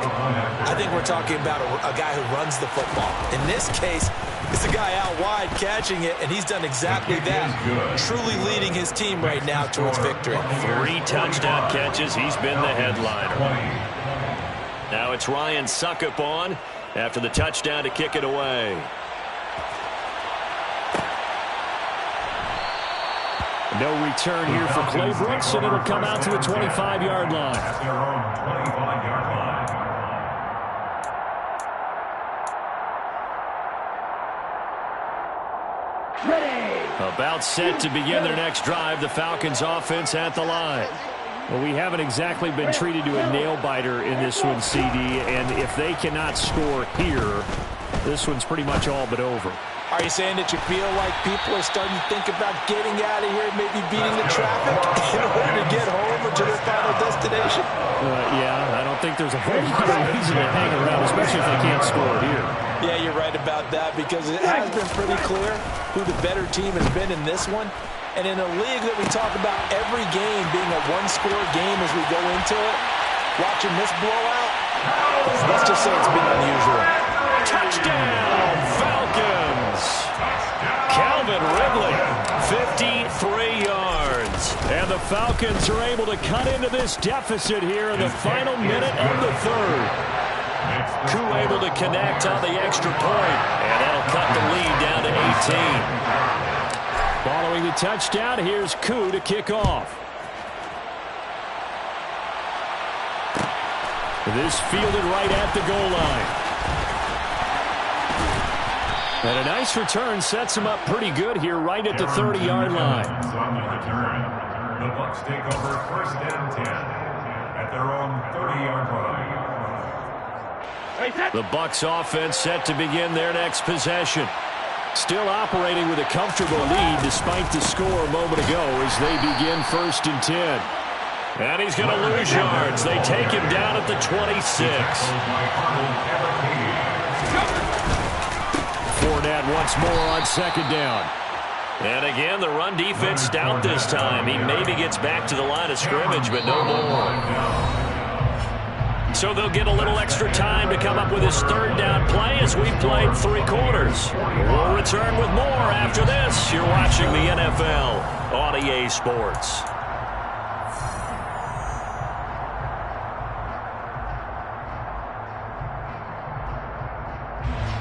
S2: I think we're talking about a guy who runs the football. In this case, it's a guy out wide catching it, and he's done exactly that, truly leading his team right now towards victory.
S1: 3 touchdown catches. He's been the headliner. Now it's Ryan Suckup on after the touchdown to kick it away. No return here for Clay Brooks, and it'll come out to the 25-yard line.
S4: At their own 25-yard line.
S1: About set to begin their next drive, the Falcons offense at the line. Well, we haven't exactly been treated to a nail-biter in this one, CD, and if they cannot score here, this one's pretty much all but over.
S2: Are you saying that you feel like people are starting to think about getting out of here, maybe beating the traffic in order to get home or to their final destination?
S1: Yeah, I don't think there's a whole lot of reason to hang around, especially if they can't score here.
S2: Yeah, you're right about that because it has been pretty clear who the better team has been in this one. And in a league that we talk about every game being a one-score game as we go into it, watching this blowout, let's just say it's been unusual.
S1: Touchdown, Falcons! Calvin Ridley, 53 yards. And the Falcons are able to cut into this deficit here in the final minute of the 3rd. Koo able to connect on the extra point, and that'll cut the lead down to 18. Following the touchdown, here's Koo to kick off. This fielded right at the goal line. And a nice return sets him up pretty good here right at the 30-yard line.
S4: On the return, the Bucs take over first and 10 at their own 30-yard line.
S1: The Bucs offense set to begin their next possession. Still operating with a comfortable lead despite the score a moment ago as they begin first and 10. And he's going to lose yards. They take him down at the 26. Fournette once more on second down. And again, the run defense stout this time. He maybe gets back to the line of scrimmage, but no more. So they'll get a little extra time to come up with his third down play as we've played 3 quarters. We'll return with more after this. You're watching the NFL on EA Sports.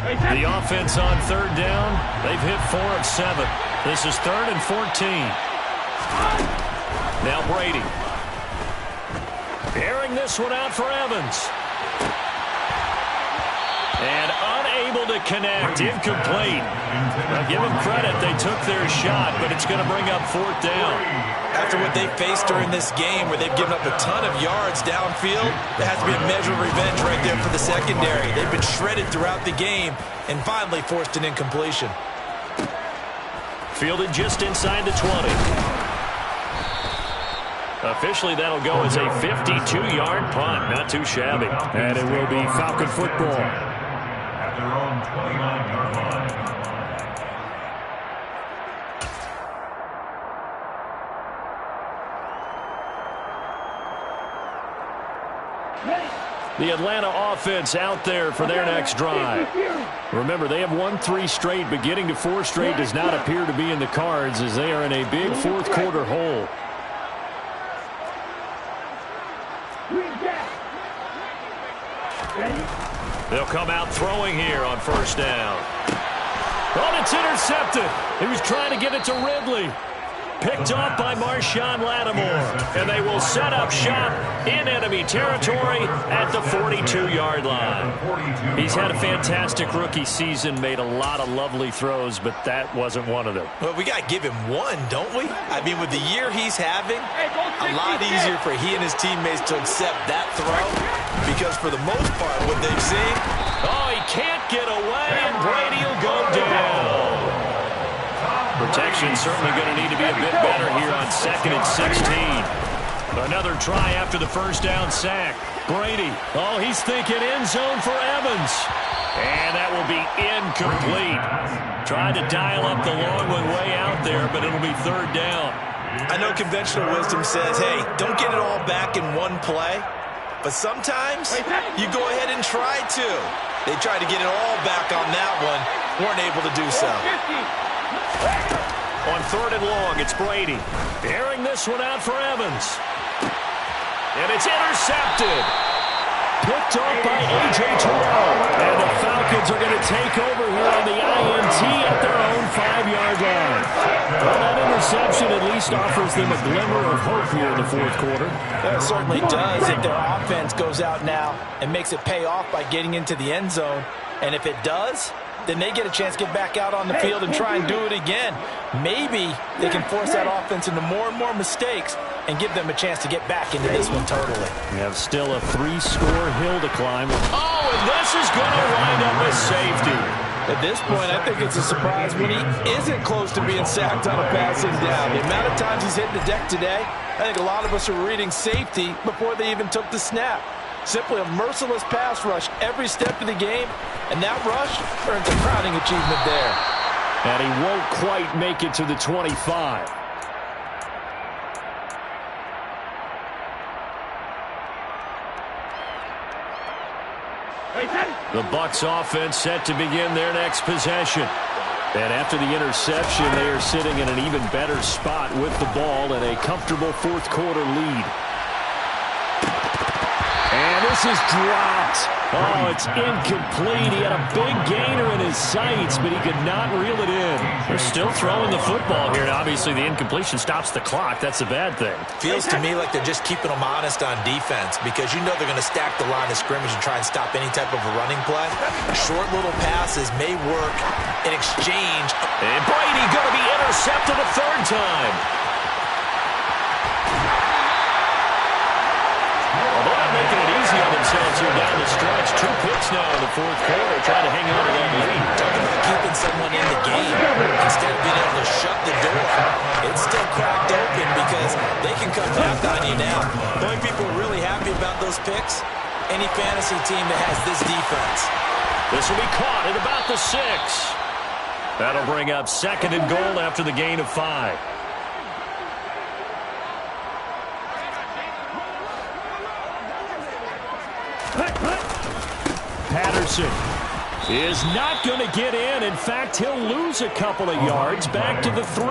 S1: The offense on third down, they've hit 4 of 7. This is 3rd and 14. Now Brady. Airing this one out for Evans. And unable to connect, incomplete. Now give them credit, they took their shot, but it's going to bring up 4th down.
S2: After what they faced during this game where they've given up a ton of yards downfield, there has to be a measure of revenge right there for the secondary. They've been shredded throughout the game and finally forced an incompletion.
S1: Fielded just inside the 20. Officially, that'll go as a 52-yard punt. Not too shabby. And it will be Falcon football.
S4: At their own 29-yard line.
S1: The Atlanta offense out there for their next drive. Remember, they have won 3 straight, but getting to 4 straight does not appear to be in the cards as they are in a big 4th quarter hole. They'll come out throwing here on first down. Oh, it's intercepted. He was trying to get it to Ridley. Picked off by Marshawn Lattimore. And they will set up shop in enemy territory at the 42-yard line. He's had a fantastic rookie season, made a lot of lovely throws, but that wasn't one of them.
S2: Well, we got to give him one, don't we? I mean, with the year he's having, a lot easier for he and his teammates to accept that throw because for the most part, what they've seen,
S1: oh, he can't get away, and Brady will go down. Protection certainly going to need to be a bit better here on 2nd and 16. Another try after the first down sack. Brady, oh, he's thinking end zone for Evans. And that will be incomplete. Tried to dial up the long one way out there, but it'll be 3rd down.
S2: I know conventional wisdom says, hey, don't get it all back in one play. But sometimes you go ahead and try to. They tried to get it all back on that one. Weren't able to do so.
S1: On 3rd and long, it's Brady. Airing this one out for Evans. And it's intercepted. Picked off by A.J. Terrell. And the Falcons are going to take over here on the INT at their own 5-yard line. Well, that interception at least offers them a glimmer of hope here in the 4th quarter.
S2: That certainly does if their offense goes out now and makes it pay off by getting into the end zone. And if it does, then they get a chance to get back out on the field and try and do it again. Maybe they can force that offense into more and more mistakes and give them a chance to get back into this one totally.
S1: We have still a 3-score hill to climb. Oh, and this is going to wind up with safety.
S2: At this point, I think it's a surprise when he isn't close to being sacked on a passing down. The amount of times he's hit the deck today, I think a lot of us are reading safety before they even took the snap. Simply a merciless pass rush every step of the game, and that rush earns a crowning achievement there.
S1: And he won't quite make it to the 25. The Bucs offense set to begin their next possession. And after the interception, they are sitting in an even better spot with the ball and a comfortable 4th quarter lead. And this is dropped. Oh, it's incomplete. He had a big gainer in his sights, but he could not reel it in. They're still throwing the football here, and obviously the incompletion stops the clock. That's a bad thing.
S2: Feels to me like they're just keeping them honest on defense because you know they're going to stack the line of scrimmage and try and stop any type of a running play. Short little passes may work in exchange.
S1: And Brady going to be intercepted a third time. They're not making it easy on themselves here down the stretch. 2 picks now in the fourth quarter, trying to hang on to that lead.
S2: Talking about keeping someone in the game instead of being able to shut the door. It's still cracked open because they can come back on you now. The only people really happy about those picks, any fantasy team that has this defense.
S1: This will be caught at about the 6. That'll bring up 2nd and goal after the gain of 5. Patterson is not going to get in. In fact, he'll lose a couple of yards back to the 3.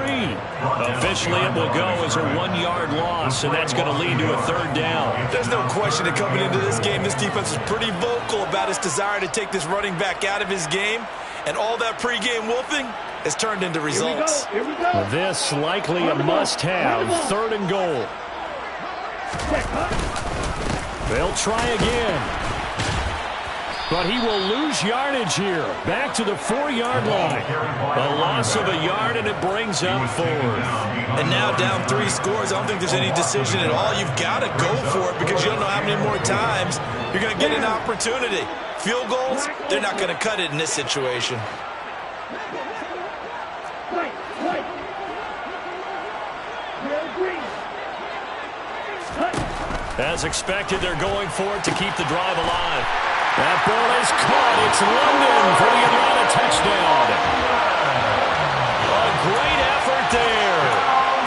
S1: Officially, it will go as a 1-yard loss, and that's going to lead to a 3rd down.
S2: There's no question that coming into this game, this defense is pretty vocal about its desire to take this running back out of his game, and all that pregame wolfing has turned into results.
S3: Here we go.
S1: This likely a must-have. 3rd and goal. They'll try again. But he will lose yardage here. Back to the 4-yard line. A loss of a yard, and it brings up 4th.
S2: And now down 3 scores. I don't think there's any decision at all. You've got to go for it because you don't know how many more times you're going to get an opportunity. Field goals, they're not going to cut it in this situation.
S1: As expected, they're going for it to keep the drive alive. That ball is caught. It's London for the Atlanta touchdown. A great effort there.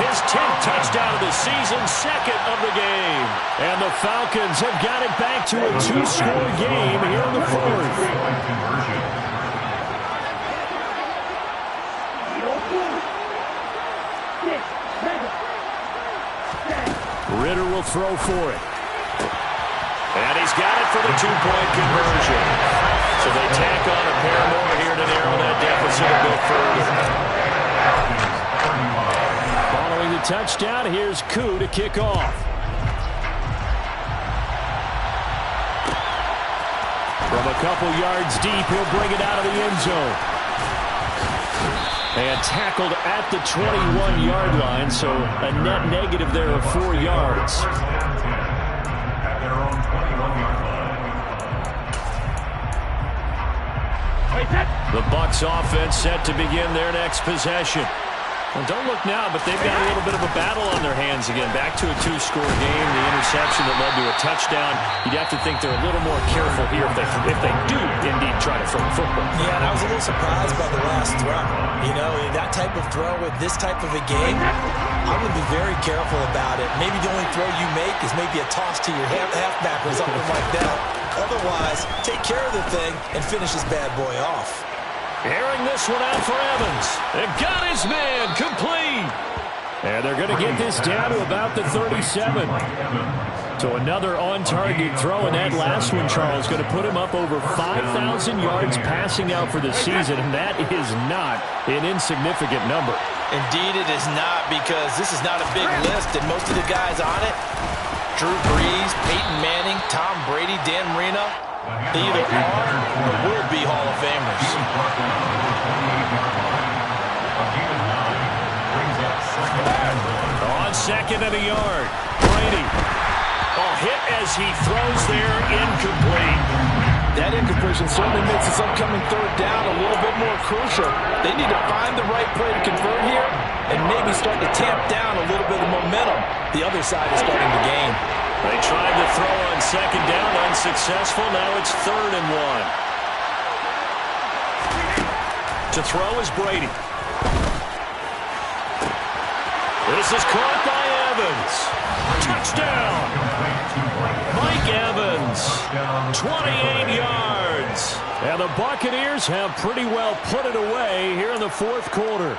S1: His 10th touchdown of the season, 2nd of the game. And the Falcons have got it back to a 2-score game here in the 4th. Ritter will throw for it. And he's got it for the 2-point conversion. So they tack on a pair more here to narrow that deficit a bit further. Following the touchdown, here's Koo to kick off. From a couple yards deep, he'll bring it out of the end zone. And tackled at the 21-yard line, so a net negative there of 4 yards.
S4: At their own 21-yard line.
S1: The Bucs offense set to begin their next possession. Well, don't look now, but they've got a little bit of a battle on their hands again. Back to a 2-score game. The interception that led to a touchdown. You'd have to think they're a little more careful here if they do indeed try to throw the football.
S2: Yeah, and I was a little surprised by the last throw. You know, that type of throw with this type of a game, I would be very careful about it. Maybe the only throw you make is maybe a toss to your halfback or something like that. Otherwise, take care of the thing and finish this bad boy off.
S1: Airing this one out for Evans. It got his man complete. And they're going to get this down to about the 37. So another on-target throw, and that last one, Charles, going to put him up over 5,000 yards passing out for the season, and that is not an insignificant number.
S2: Indeed it is not, because this is not a big list, and most of the guys on it, Drew Brees, Peyton Manning, Tom Brady, Dan Marino, they either are or will be Hall of Famers.
S1: On 2nd and a yard, Brady. Hit as he throws there, incomplete.
S2: That incompletion certainly makes this upcoming 3rd down a little bit more crucial. They need to find the right play to convert here and maybe start to tamp down a little bit of momentum. The other side is starting to gain.
S1: They tried to throw on 2nd down, unsuccessful. Now it's 3rd and 1. To throw is Brady. This is caught by Evans. Touchdown! Mike Evans, 28 yards. And the Buccaneers have pretty well put it away here in the 4th quarter.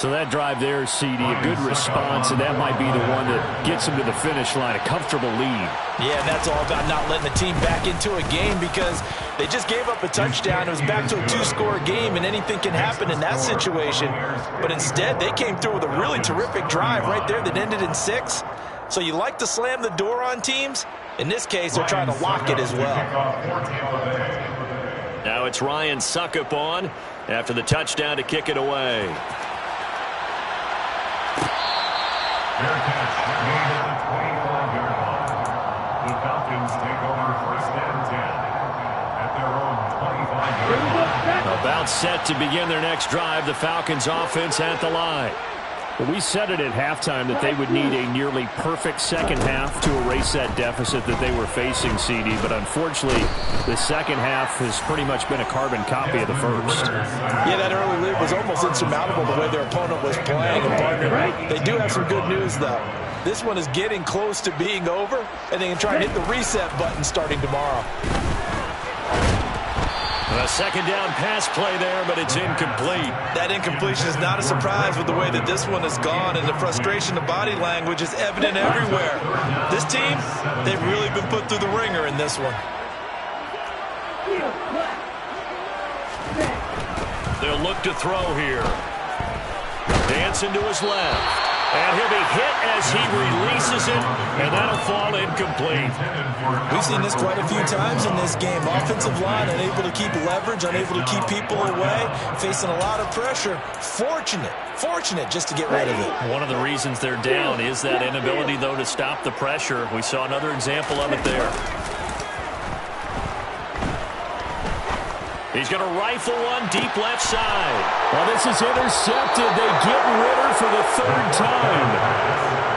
S1: So that drive there, CD, a good response, and that might be the one that gets them to the finish line, a comfortable lead.
S2: Yeah, that's all about not letting the team back into a game because they just gave up a touchdown. It was back to a 2-score game, and anything can happen in that situation. But instead, they came through with a really terrific drive right there that ended in 6. So you like to slam the door on teams. In this case, they're trying to lock it as well.
S5: Now it's Ryan Suckup on after the touchdown to kick it away.
S4: Fair catch made at the 25-yard line. The Falcons take over first and 10 at their own 25-yard line.
S1: About set to begin their next drive, the Falcons offense at the line. Well, we said it at halftime that they would need a nearly perfect second half to erase that deficit that they were facing, CD. But unfortunately, the second half has pretty much been a carbon copy of the first.
S2: Yeah, that early lead was almost insurmountable the way their opponent was playing. And partner, they do have some good news, though. This one is getting close to being over, and they can try and hit the reset button starting tomorrow.
S5: A second down pass play there, but it's incomplete.
S2: That incompletion is not a surprise with the way that this one has gone, and the frustration of body language is evident everywhere. This team, they've really been put through the ringer in this one.
S5: They'll look to throw here. Dancing to his left. And he'll be hit as he releases it, and that'll fall incomplete.
S2: We've seen this quite a few times in this game. Offensive line unable to keep leverage, unable to keep people away, facing a lot of pressure. Fortunate just to get rid of it.
S5: One of the reasons they're down is that inability, though, to stop the pressure. We saw another example of it there. He's going to rifle one deep left side.
S1: Well, this is intercepted. They get Ritter for the third time.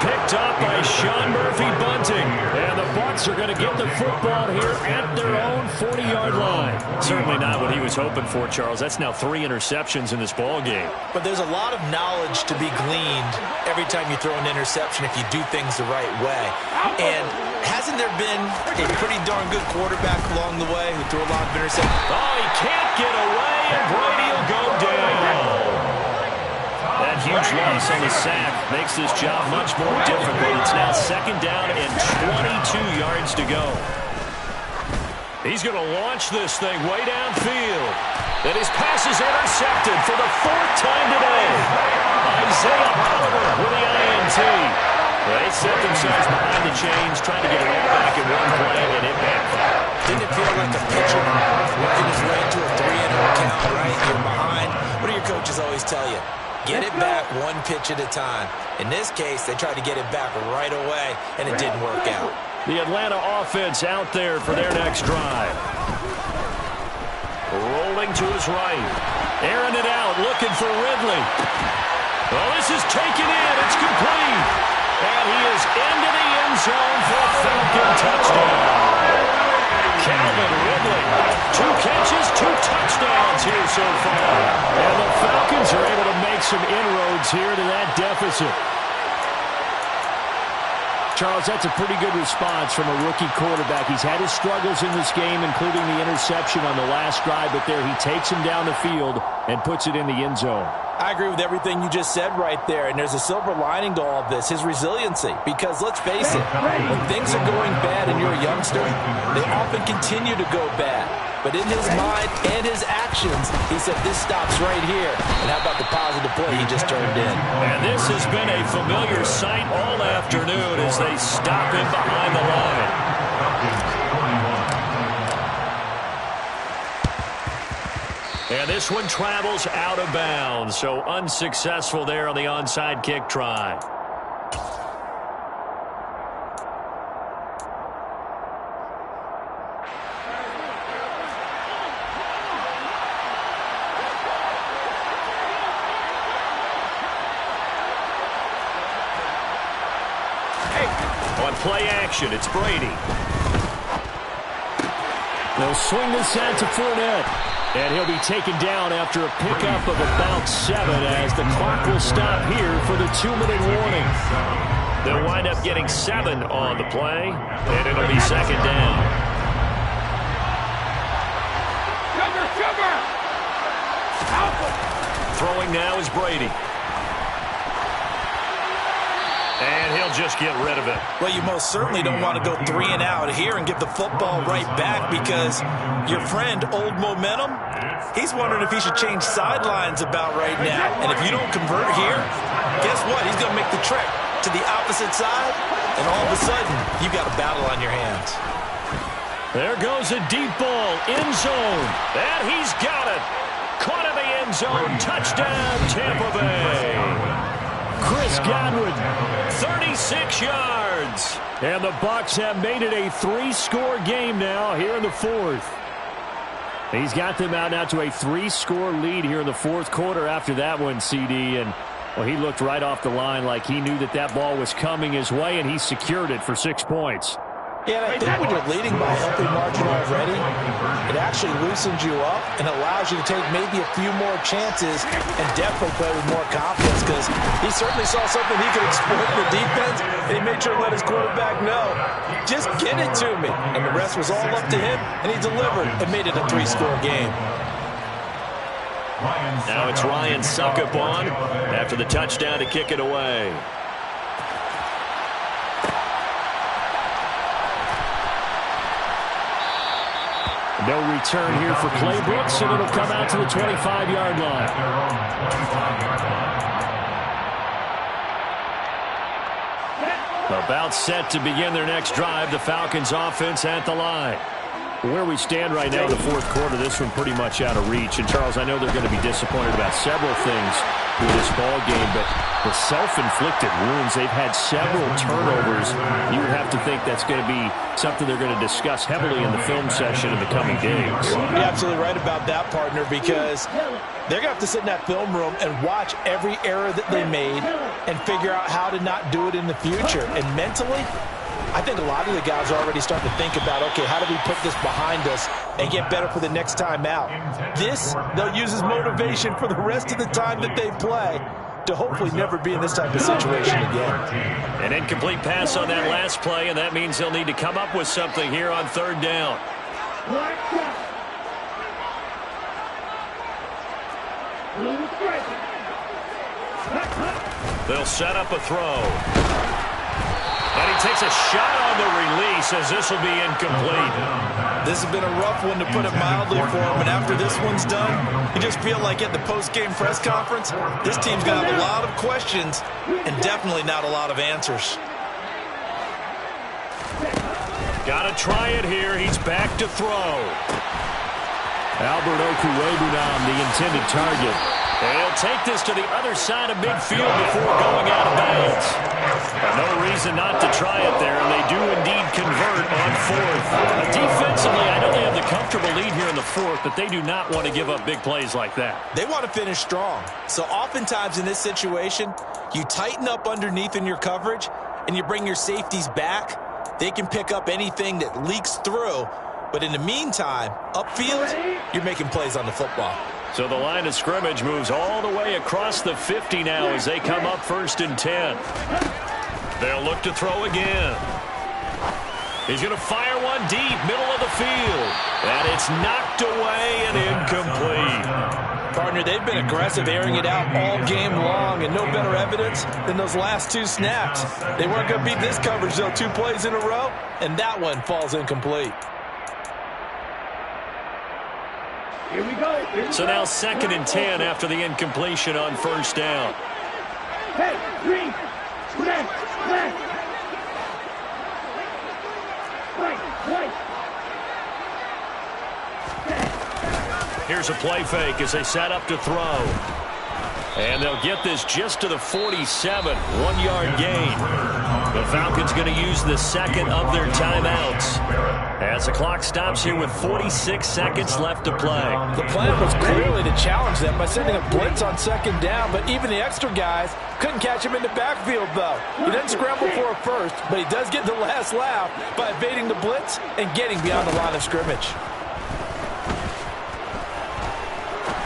S5: Picked up by Sean Murphy-Bunting.
S1: And the Bucs are going to get the football here at their own 40-yard line.
S5: Certainly not what he was hoping for, Charles. That's now 3 interceptions in this ball game.
S2: But there's a lot of knowledge to be gleaned every time you throw an interception if you do things the right way. And hasn't there been a pretty darn good quarterback along the way who threw a lot of interceptions?
S5: Oh, he can't get away, and Brady will go down. That huge loss on the sack makes this job much more difficult. It's now second down and 22 yards to go. He's going to launch this thing way downfield. And his pass is intercepted for the 4th time today. Isaiah Oliver with the INT. They set themselves behind the chains, trying to get it all back in one play, and it backfired.
S2: Didn't it feel like a pitcher working his way into a 3-0 count, right? You're behind. What do your coaches always tell you? Get it back one pitch at a time. In this case, they tried to get it back right away, and it didn't work out.
S5: The Atlanta offense out there for their next drive. Rolling to his right. Airing it out, looking for Ridley. Well, this is taken in. It's complete. And he is into the end zone for a Falcon touchdown. Calvin Ridley, 2 catches, 2 touchdowns here so far.
S1: And the Falcons are able to make some inroads here to that deficit. Charles, that's a pretty good response from a rookie quarterback. He's had his struggles in this game, including the interception on the last drive, but there he takes him down the field and puts it in the end zone.
S2: I agree with everything you just said right there, and there's a silver lining to all of this, his resiliency. Because let's face it, when things are going bad and you're a youngster, they often continue to go bad. But in his mind and his actions, he said, this stops right here. And how about the positive play he just turned in?
S5: And this has been a familiar sight all afternoon as they stop him behind the line. And this one travels out of bounds, so unsuccessful there on the onside kick try. On play action, it's Brady.
S1: They'll swing this out to Fournette. And he'll be taken down after a pickup of about 7 as the clock will stop here for the 2-minute warning.
S5: They'll wind up getting 7 on the play, and it'll be second down. Throwing now is Brady. they'll just get rid of it.
S2: Well, you most certainly don't want to go 3 and out here and give the football right back, because your friend, Old Momentum, he's wondering if he should change sidelines about right now. And if you don't convert here, guess what? He's going to make the trek to the opposite side, and all of a sudden, you've got a battle on your hands.
S5: There goes a deep ball, end zone, and he's got it. Caught in the end zone, touchdown, Tampa Bay. Chris Godwin, 36 yards. And the Bucs have made it a 3-score game now here in the fourth. He's got them out now to a 3-score lead here in the fourth quarter after that one, CD. And, well, he looked right off the line like he knew that that ball was coming his way, and he secured it for 6 points.
S2: Yeah, and I think when you're leading by a healthy margin already, it actually loosens you up and allows you to take maybe a few more chances and definitely play with more confidence, because he certainly saw something he could exploit in the defense, and he made sure to let his quarterback know, just get it to me. And the rest was all up to him, and he delivered and made it a 3-score game.
S5: Now it's Ryan Suckup on after the touchdown to kick it away. No return here for Clay Brooks, and it'll come out to the 25-yard line. About set to begin their next drive, the Falcons offense at the line. Where we stand right now in the fourth quarter, this one pretty much out of reach. And, Charles, I know they're going to be disappointed about several things with this ball game, but the self-inflicted wounds, they've had several turnovers. You would have to think that's going to be something they're going to discuss heavily in the film session in the coming days.
S2: You're absolutely right about that, partner, because they're going to have to sit in that film room and watch every error that they made and figure out how to not do it in the future. And mentally, I think a lot of the guys are already starting to think about, okay, how do we put this behind us and get better for the next time out? This, they'll use as motivation for the rest of the time that they play to hopefully never be in this type of situation again.
S5: An incomplete pass on that last play, and that means they'll need to come up with something here on third down. They'll set up a throw. And he takes a shot on the release, as this will be incomplete.
S2: This has been a rough one, to put it mildly, for him. And after this one's done, you just feel like at the post-game press conference, this team's going to have a lot of questions and definitely not a lot of answers.
S5: Got to try it here. He's back to throw.
S1: Albert Okwuegbunam, the intended target.
S5: And he'll take this to the other side of midfield before going out of bounds. No reason not to try it there, and they do indeed convert on fourth. Defensively, I know they have the comfortable lead here in the fourth, but they do not want to give up big plays like that.
S2: They want to finish strong. So oftentimes in this situation, you tighten up underneath in your coverage, and you bring your safeties back. They can pick up anything that leaks through. But in the meantime, upfield, you're making plays on the football.
S5: So the line of scrimmage moves all the way across the 50 now as they come up 1st and 10. They'll look to throw again. He's going to fire one deep, middle of the field. And it's knocked away and incomplete.
S2: Partner, they've been aggressive, airing it out all game long, and no better evidence than those last 2 snaps. They weren't going to beat this coverage, though, 2 plays in a row, and that one falls incomplete.
S3: Here we go.
S5: So now 2nd and 10 after the incompletion on 1st down.
S3: Hey, green, left, left. Right.
S5: Here's a play fake as they set up to throw. And they'll get this just to the 47, 1-yard gain. The Falcons going to use the 2nd of their timeouts as the clock stops here with 46 seconds left to play.
S2: The plan was clearly to challenge them by sending a blitz on 2nd down, but even the extra guys couldn't catch him in the backfield, though. He doesn't scramble for a first, but he does get the last laugh by evading the blitz and getting beyond the line of scrimmage.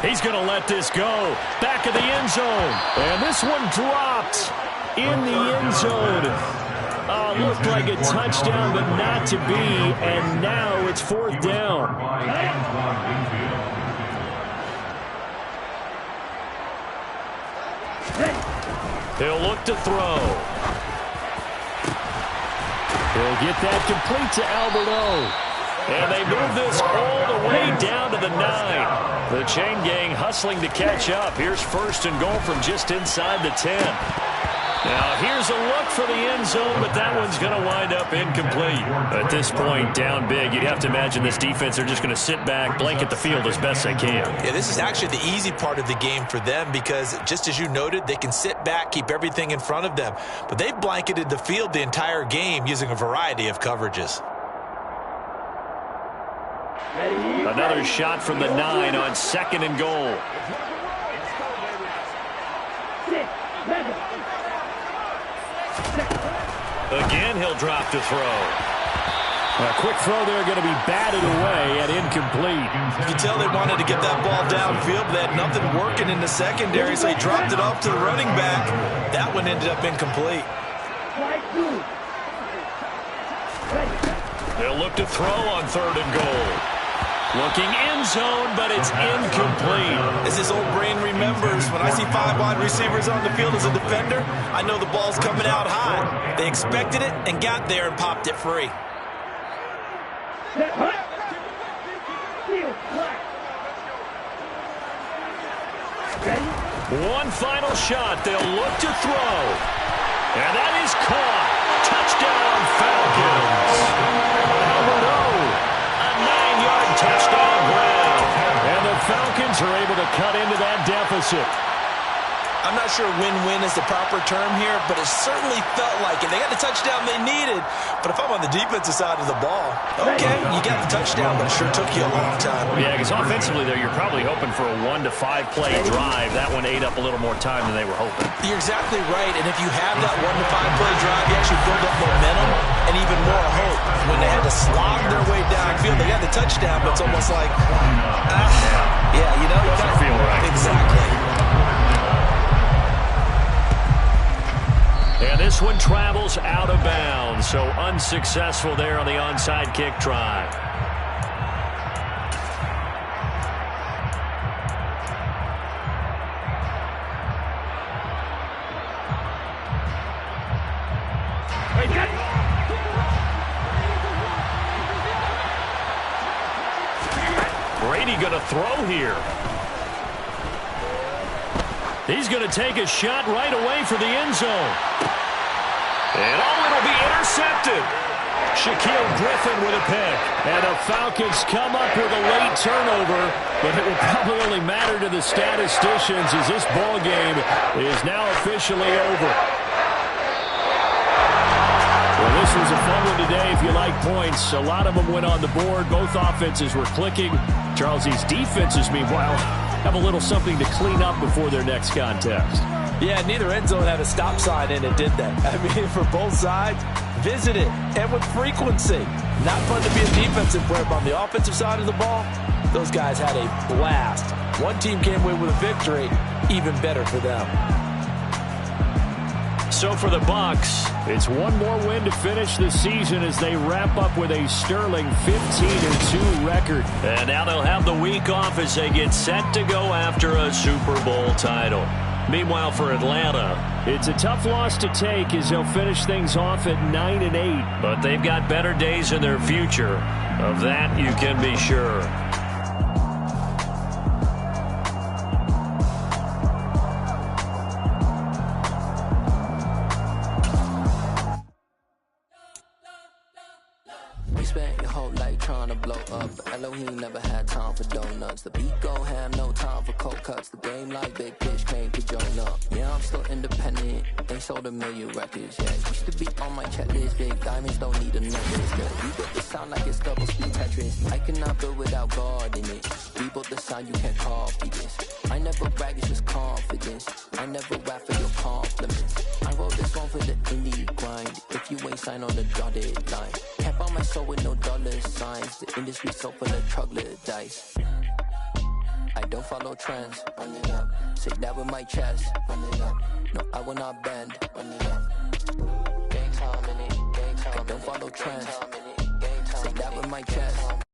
S1: He's going to let this go. Back of the end zone. And this one dropped in the end zone. Looked like a touchdown, but not to be. And now it's 4th down.
S5: He'll look to throw.
S1: He'll get that complete to Alberto. And they move this all the way down to the 9. The chain gang hustling to catch up. Here's first and goal from just inside the 10. Now here's a look for the end zone, but that one's going to wind up incomplete. At this point, down big, you'd have to imagine this defense are just going to sit back, blanket the field as best they can.
S2: Yeah, this is actually the easy part of the game for them because, just as you noted, they can sit back, keep everything in front of them. But they've blanketed the field the entire game using a variety of coverages.
S1: Another shot from the 9 on second and goal. Again, he'll drop to throw. A quick throw there going to be batted away and incomplete.
S2: You can tell they wanted to get that ball downfield, but they had nothing working in the secondary, so he dropped it off to the running back. That one ended up incomplete.
S1: They'll look to throw on third and goal. Looking end zone, but it's incomplete.
S2: As his old brain remembers, when I see 5 wide receivers on the field as a defender, I know the ball's coming out high. They expected it and got there and popped it free.
S1: One final shot. They'll look to throw. And that is caught. Touchdown, Falcons. A 9-yard touchdown grab. And the Falcons are able to cut into that deficit.
S2: I'm not sure win-win is the proper term here, but it certainly felt like it. They got the touchdown they needed, but if I'm on the defensive side of the ball, okay, you got the touchdown, but it sure took you a long time.
S1: Yeah, because offensively there, you're probably hoping for a 1 to 5 play drive. That one ate up a little more time than they were hoping.
S2: You're exactly right, and if you have that 1 to 5 play drive, you actually build up momentum and even more hope. When they had to slog their way downfield, they got the touchdown, but it's almost like, yeah, you know,
S1: doesn't feel right.
S2: Exactly.
S1: And this one travels out of bounds, so unsuccessful there on the onside kick try. Brady going to throw here. He's going to take a shot right away for the end zone. And it'll be intercepted. Shaquille Griffin with a pick. And the Falcons come up with a late turnover, but it will probably only matter to the statisticians as this ball game is now officially over. Well, this was a fun one today if you like points. A lot of them went on the board. Both offenses were clicking. Charles, these defenses, meanwhile, have a little something to clean up before their next contest.
S2: Yeah, neither end zone had a stop sign in it, did they? I mean, for both sides, visit it, and with frequency. Not fun to be a defensive player, but on the offensive side of the ball, those guys had a blast. One team came away with a victory, even better for them.
S1: So for the Bucs, it's one more win to finish the season as they wrap up with a sterling 15-2 record. And now they'll have the week off as they get set to go after a Super Bowl title. Meanwhile, for Atlanta, it's a tough loss to take as they'll finish things off at 9-8. But they've got better days in their future. Of that, you can be sure.
S6: Spent your whole life trying to blow up, but Elohim never had time for donuts. The beat go ham, no time for cold cuts. The game like big pitch came to join up. Yeah, I'm still independent, ain't sold a million records yet. Used to be on my checklist, big diamonds don't need a necklace. You built the sound like it's double speed Tetris. I cannot build without God in it. We built the sound, you can't copy this. I never brag, it's just confidence. I never rap for your compliments. I wrote this one for the indie grind. If you ain't signed on the dotted line, can't buy my soul with no dollar signs. The industry so full of troglodytes. I don't follow trends. Run it up. Say that with my chest. Run it up. No, I will not bend. Run it up. Gang time in it. Gang time. I don't follow trends. Say that with my chest.